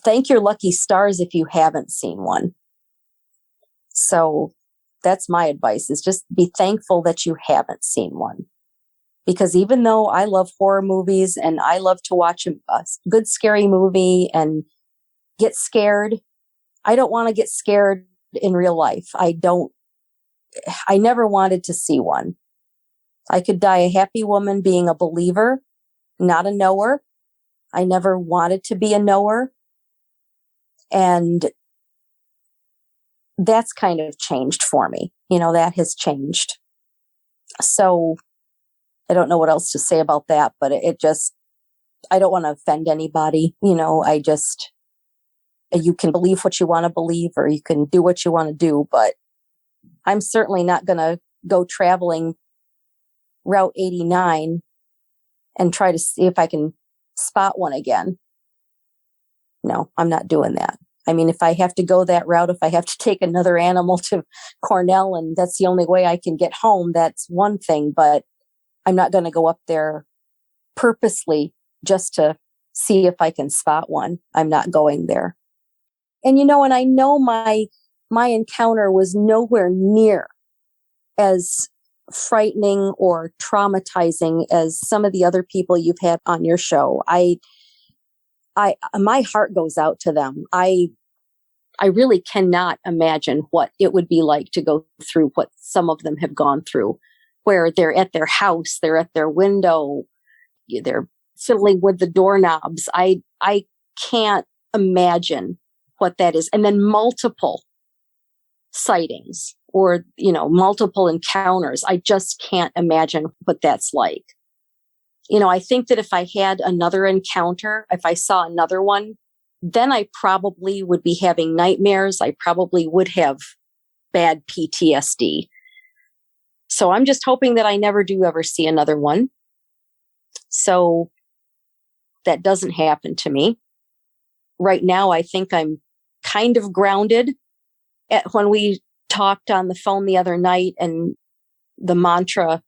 Thank your lucky stars if you haven't seen one. So that's my advice, is just be thankful that you haven't seen one. Because even though I love horror movies and I love to watch a good scary movie and get scared, I don't want to get scared in real life. I never wanted to see one. I could die a happy woman being a believer, not a knower. I never wanted to be a knower. And that's kind of changed for me. That has changed. So I don't know what else to say about that, but I don't want to offend anybody. You can believe what you want to believe, or you can do what you want to do, but I'm certainly not going to go traveling Route 89 and try to see if I can spot one again. No, I'm not doing that. I mean, if I have to go that route, if I have to take another animal to Cornell and that's the only way I can get home, that's one thing, but I'm not going to go up there purposely just to see if I can spot one. I'm not going there. And and I know my encounter was nowhere near as frightening or traumatizing as some of the other people you've had on your show. My heart goes out to them. I really cannot imagine what it would be like to go through what some of them have gone through, where they're at their house, they're at their window, they're fiddling with the doorknobs. I can't imagine what that is. And then multiple sightings or, multiple encounters. I just can't imagine what that's like. I think that if I had another encounter, if I saw another one, then I probably would be having nightmares. I probably would have bad PTSD. So I'm just hoping that I never do ever see another one. So that doesn't happen to me. Right now, I think I'm kind of grounded. When we talked on the phone the other night, and the mantra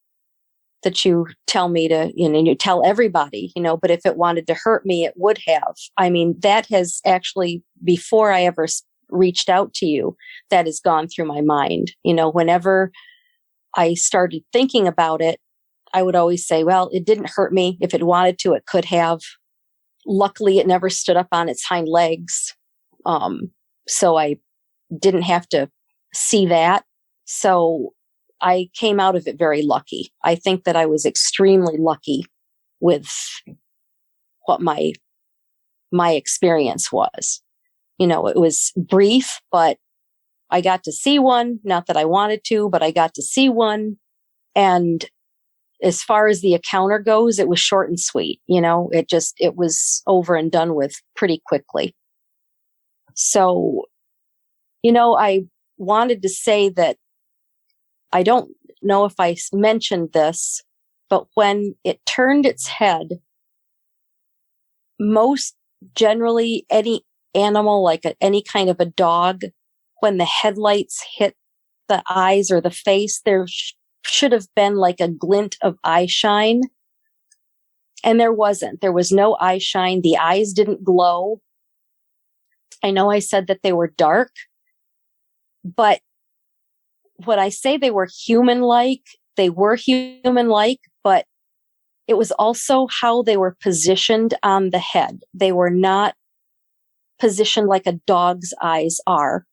that you tell me to, you tell everybody, but if it wanted to hurt me, it would have. I mean, that has actually, before I ever reached out to you, that has gone through my mind. Whenever I started thinking about it, I would always say, well, it didn't hurt me. If it wanted to, it could have. Luckily, it never stood up on its hind legs. So I didn't have to see that. So I came out of it very lucky. I think that I was extremely lucky with what my experience was. It was brief, but I got to see one. Not that I wanted to, but I got to see one. And as far as the encounter goes, it was short and sweet. It was over and done with pretty quickly. So, I wanted to say that I don't know if I mentioned this, but when it turned its head, most generally any animal, like any kind of a dog, when the headlights hit the eyes or the face, there should have been like a glint of eye shine. And there wasn't. There was no eye shine. The eyes didn't glow. I know I said that they were dark, but when I say they were human-like, but it was also how they were positioned on the head. They were not positioned like a dog's eyes are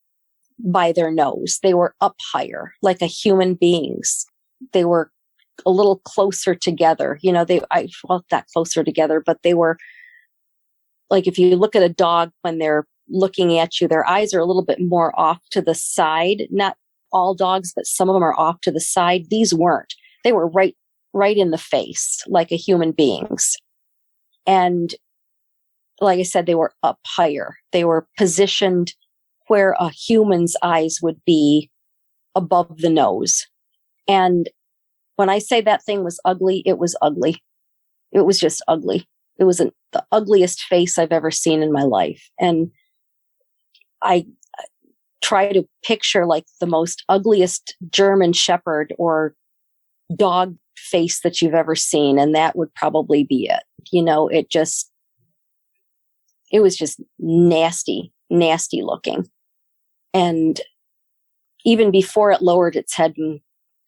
by their nose. They were up higher, like a human being's. They were a little closer together. Not closer together, but they were like, if you look at a dog when they're looking at you, their eyes are a little bit more off to the side. Not all dogs, but some of them are off to the side. These weren't. They were right in the face, like a human being's. And like I said, they were up higher. They were positioned where a human's eyes would be above the nose. And when I say that thing was ugly, it was ugly. It was just ugly. It was the ugliest face I've ever seen in my life. And I try to picture like the most ugliest German shepherd or dog face that you've ever seen. And that would probably be it. It was just nasty, nasty looking. And even before it lowered its head and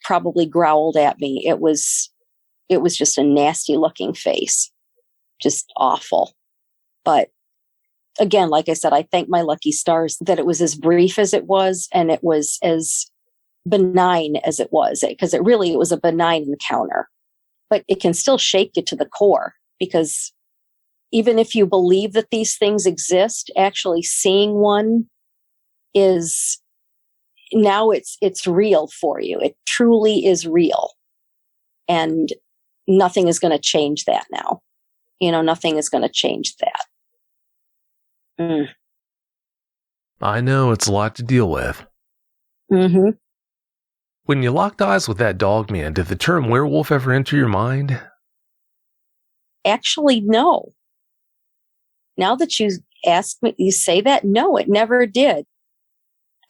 probably growled at me, it was just a nasty looking face. Just awful. But again, like I said, I thank my lucky stars that it was as brief as it was, and it was as benign as it was, because it was a benign encounter. But it can still shake you to the core, because even if you believe that these things exist, actually seeing one is now it's real for you. It truly is real. And nothing is going to change that now. Nothing is going to change that. I know it's a lot to deal with. Mm-hmm. When you locked eyes with that Dogman, did the term werewolf ever enter your mind? Actually, no. Now that you you say that, no, it never did.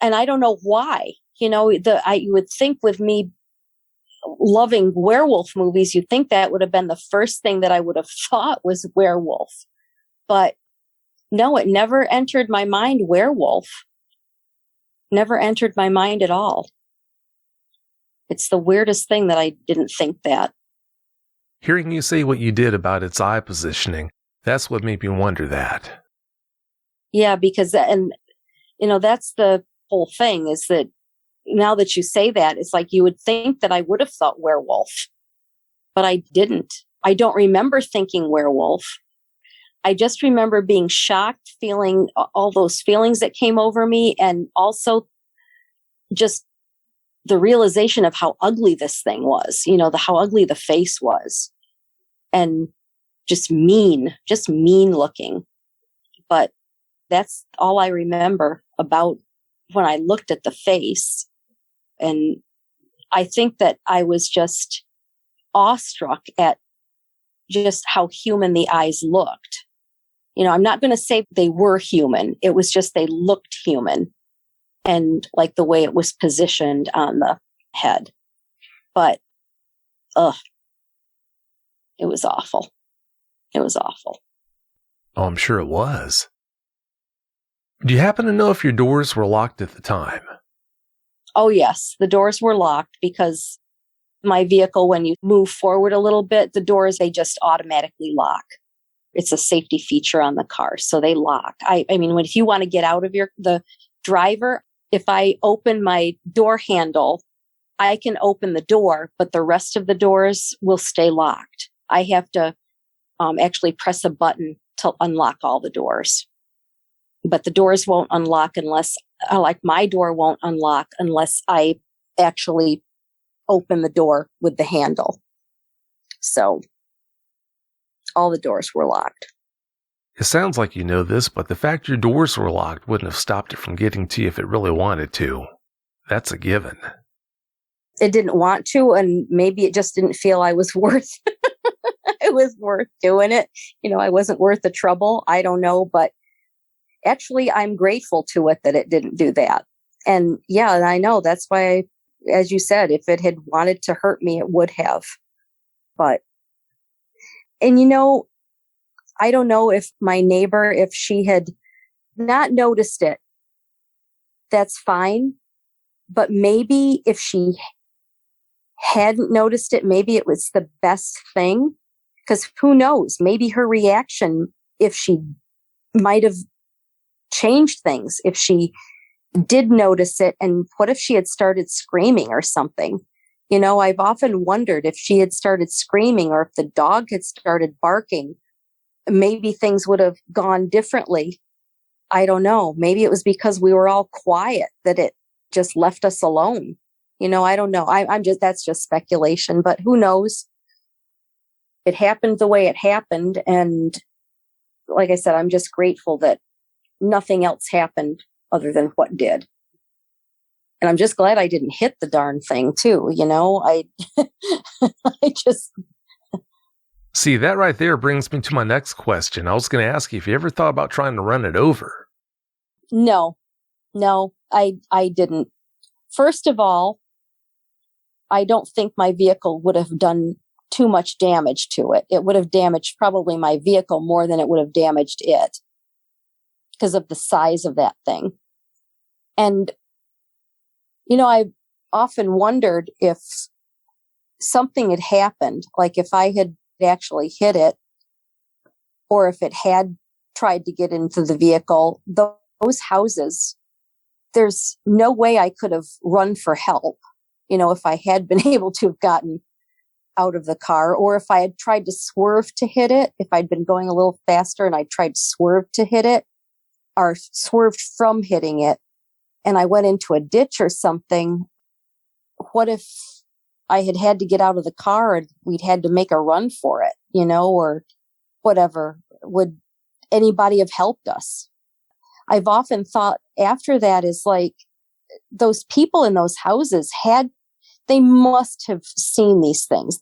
And I don't know why. You would think with me loving werewolf movies, you'd think that would have been the first thing that I would have thought was werewolf. But no, it never entered my mind, werewolf. Never entered my mind at all. It's the weirdest thing that I didn't think that. Hearing you say what you did about its eye positioning, that's what made me wonder that. Yeah, because that's the whole thing, is that now that you say that, it's like you would think that I would have thought werewolf, but I didn't. I don't remember thinking werewolf. I just remember being shocked, feeling all those feelings that came over me, and also just the realization of how ugly this thing was, how ugly the face was, and just mean looking. But that's all I remember about when I looked at the face. And I think that I was just awestruck at just how human the eyes looked. I'm not going to say they were human. It was just they looked human, and like the way it was positioned on the head. But, it was awful. It was awful. Oh, I'm sure it was. Do you happen to know if your doors were locked at the time? Oh, yes. The doors were locked because my vehicle, when you move forward a little bit, the doors, they just automatically lock. It's a safety feature on the car, so they lock. I mean, if you want to get out of the driver, if I open my door handle, I can open the door, but the rest of the doors will stay locked. I have to actually press a button to unlock all the doors. But the doors won't unlock unless, like my door won't unlock unless I actually open the door with the handle. So all the doors were locked. It sounds like you know this, but the fact your doors were locked wouldn't have stopped it from getting to you if it really wanted to. That's a given. It didn't want to, and maybe it just didn't feel I was worth it was worth doing it. I wasn't worth the trouble. I don't know, but actually I'm grateful to it that it didn't do that. And yeah, and I know that's why, as you said, if it had wanted to hurt me, it would have. But, and I don't know if my neighbor, if she had not noticed it, that's fine. But maybe if she hadn't noticed it, maybe it was the best thing. Because who knows? Maybe her reaction, if she might have changed things, if she did notice it, and what if she had started screaming or something? I've often wondered if she had started screaming or if the dog had started barking, maybe things would have gone differently. I don't know. Maybe it was because we were all quiet that it just left us alone. I don't know. That's just speculation, but who knows? It happened the way it happened. And like I said, I'm just grateful that nothing else happened other than what did. And I'm just glad I didn't hit the darn thing too. I just. See, that right there brings me to my next question. I was going to ask you if you ever thought about trying to run it over. No, I didn't. First of all, I don't think my vehicle would have done too much damage to it. It would have damaged probably my vehicle more than it would have damaged it because of the size of that thing. And, I often wondered if something had happened, like if I had actually hit it, or if it had tried to get into the vehicle. Those houses, there's no way I could have run for help, if I had been able to have gotten out of the car, or if I had tried to swerve to hit it, if I'd been going a little faster and I tried to swerve to hit it, or swerved from hitting it, and I went into a ditch or something. What if I had to get out of the car and we'd had to make a run for it, or whatever? Would anybody have helped us? I've often thought after that is like those people in those houses they must have seen these things,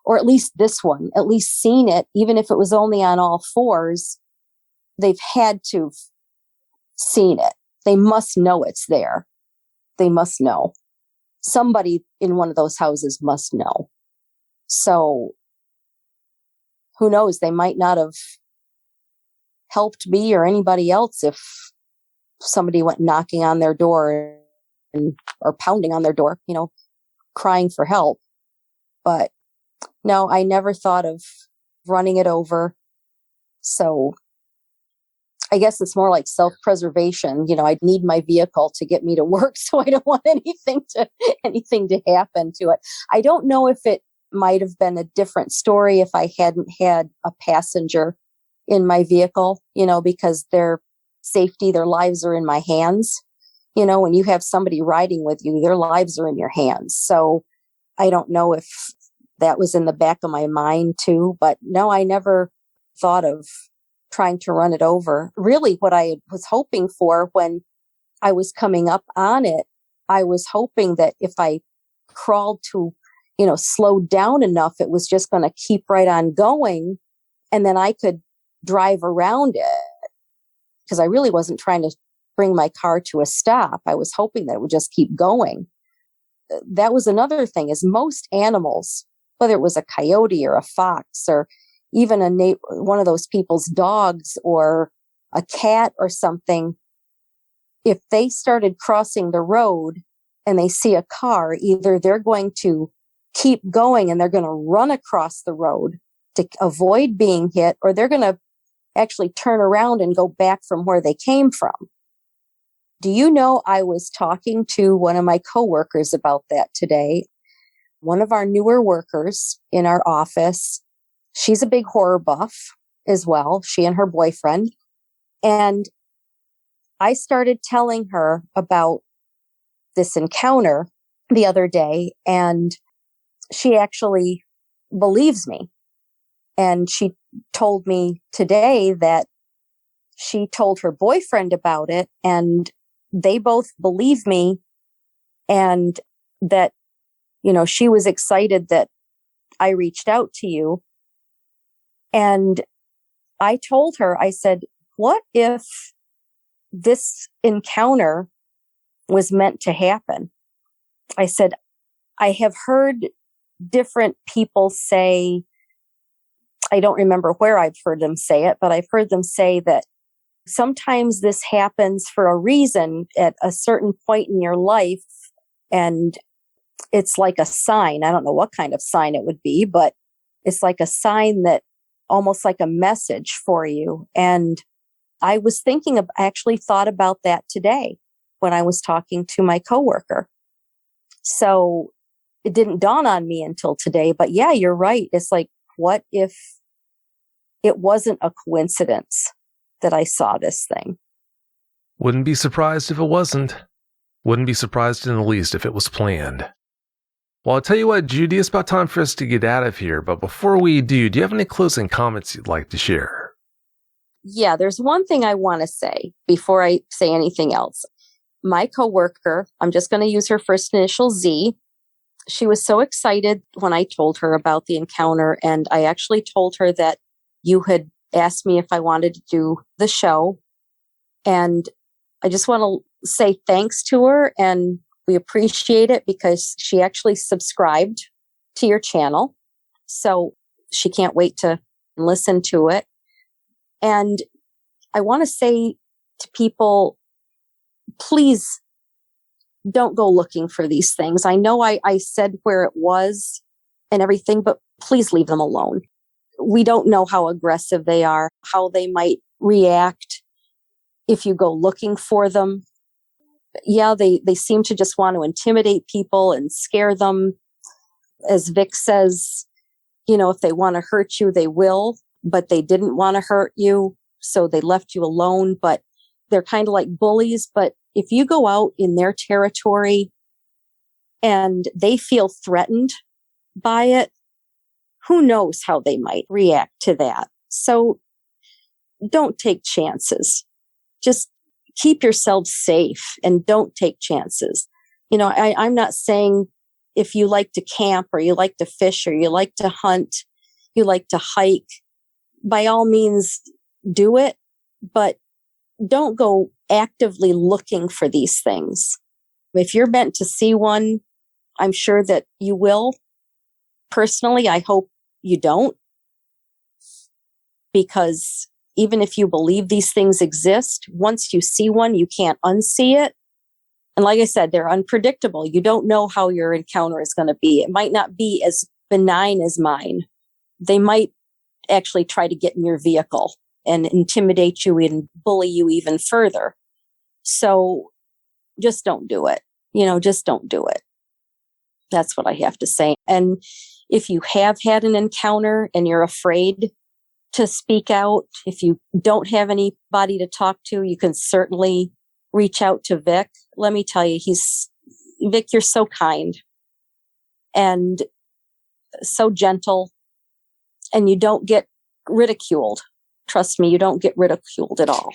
or at least this one, at least seen it, even if it was only on all fours. They've had to have seen it. They must know it's there. They must know. Somebody in one of those houses must know. So who knows? They might not have helped me or anybody else if somebody went knocking on their door or pounding on their door, crying for help. But no, I never thought of running it over. So I guess it's more like self-preservation. I'd need my vehicle to get me to work, so I don't want anything to happen to it. I don't know if it might have been a different story if I hadn't had a passenger in my vehicle, because their safety, their lives are in my hands. When you have somebody riding with you, their lives are in your hands. So I don't know if that was in the back of my mind too, but no, I never thought of trying to run it over. Really, what I was hoping for when I was coming up on it, I was hoping that if I crawled to, slow down enough, it was just going to keep right on going, and then I could drive around it, because I really wasn't trying to bring my car to a stop. I was hoping that it would just keep going. That was another thing, is most animals, whether it was a coyote or a fox or even one of those people's dogs or a cat or something, if they started crossing the road and they see a car, either they're going to keep going and they're going to run across the road to avoid being hit, or they're going to actually turn around and go back from where they came from. Do you know, I was talking to one of my coworkers about that today. One of our newer workers in our office, she's a big horror buff as well, she and her boyfriend. And I started telling her about this encounter the other day, and she actually believes me. And she told me today that she told her boyfriend about it, and they both believe me, and that, she was excited that I reached out to you. And I told her, I said, what if this encounter was meant to happen? I said, I have heard different people say, I don't remember where I've heard them say it, but I've heard them say that sometimes this happens for a reason at a certain point in your life. And it's like a sign. I don't know what kind of sign it would be, but it's like a sign that almost like a message for you. And I actually thought about that today when I was talking to my coworker. So it didn't dawn on me until today, but yeah, you're right. It's like, what if it wasn't a coincidence that I saw this thing? Wouldn't be surprised if it wasn't. Wouldn't be surprised in the least if it was planned. Well, I'll tell you what, Judy, it's about time for us to get out of here. But before we do you have any closing comments you'd like to share? Yeah, there's one thing I want to say before I say anything else. My coworker, I'm just going to use her first initial Z. She was so excited when I told her about the encounter. And I actually told her that you had asked me if I wanted to do the show. And I just want to say thanks to her, and we appreciate it because she actually subscribed to your channel. So she can't wait to listen to it. And I want to say to people, please don't go looking for these things. I know I said where it was and everything, but please leave them alone. We don't know how aggressive they are, how they might react if you go looking for them. Yeah, they seem to just want to intimidate people and scare them. As Vic says, if they want to hurt you, they will, but they didn't want to hurt you, so they left you alone. But they're kind of like bullies. But if you go out in their territory and they feel threatened by it, who knows how they might react to that. So don't take chances. Just keep yourself safe and don't take chances. I'm not saying if you like to camp or you like to fish or you like to hunt, you like to hike, by all means do it, but don't go actively looking for these things. If you're meant to see one, I'm sure that you will. Personally, I hope you don't, because even if you believe these things exist, once you see one, you can't unsee it. And like I said, they're unpredictable. You don't know how your encounter is going to be. It might not be as benign as mine. They might actually try to get in your vehicle and intimidate you and bully you even further. So just don't do it. Just don't do it. That's what I have to say. And if you have had an encounter and you're afraid to speak out, if you don't have anybody to talk to, you can certainly reach out to Vic. Let me tell you, Vic, you're so kind and so gentle, and you don't get ridiculed. Trust me, you don't get ridiculed at all.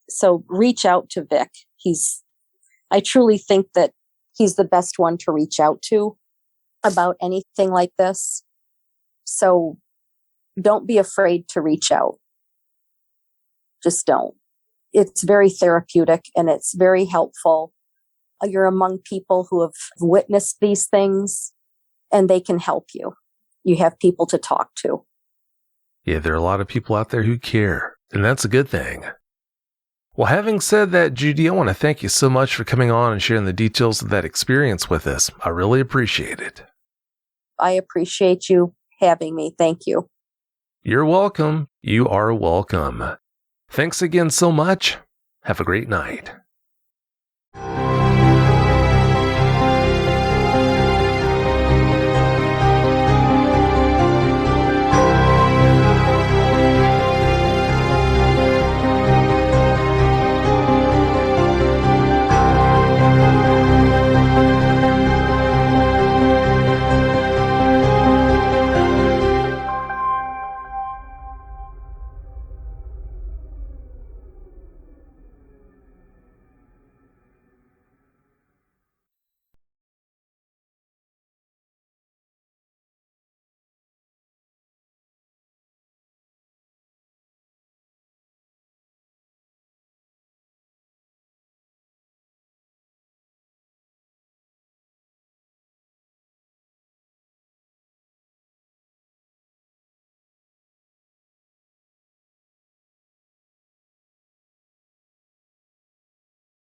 So reach out to Vic. I truly think that he's the best one to reach out to about anything like this. So don't be afraid to reach out. Just don't. It's very therapeutic and it's very helpful. You're among people who have witnessed these things and they can help you. You have people to talk to. Yeah, there are a lot of people out there who care, and that's a good thing. Well, having said that, Judy, I want to thank you so much for coming on and sharing the details of that experience with us. I really appreciate it. I appreciate you having me. Thank you. You're welcome. You are welcome. Thanks again so much. Have a great night.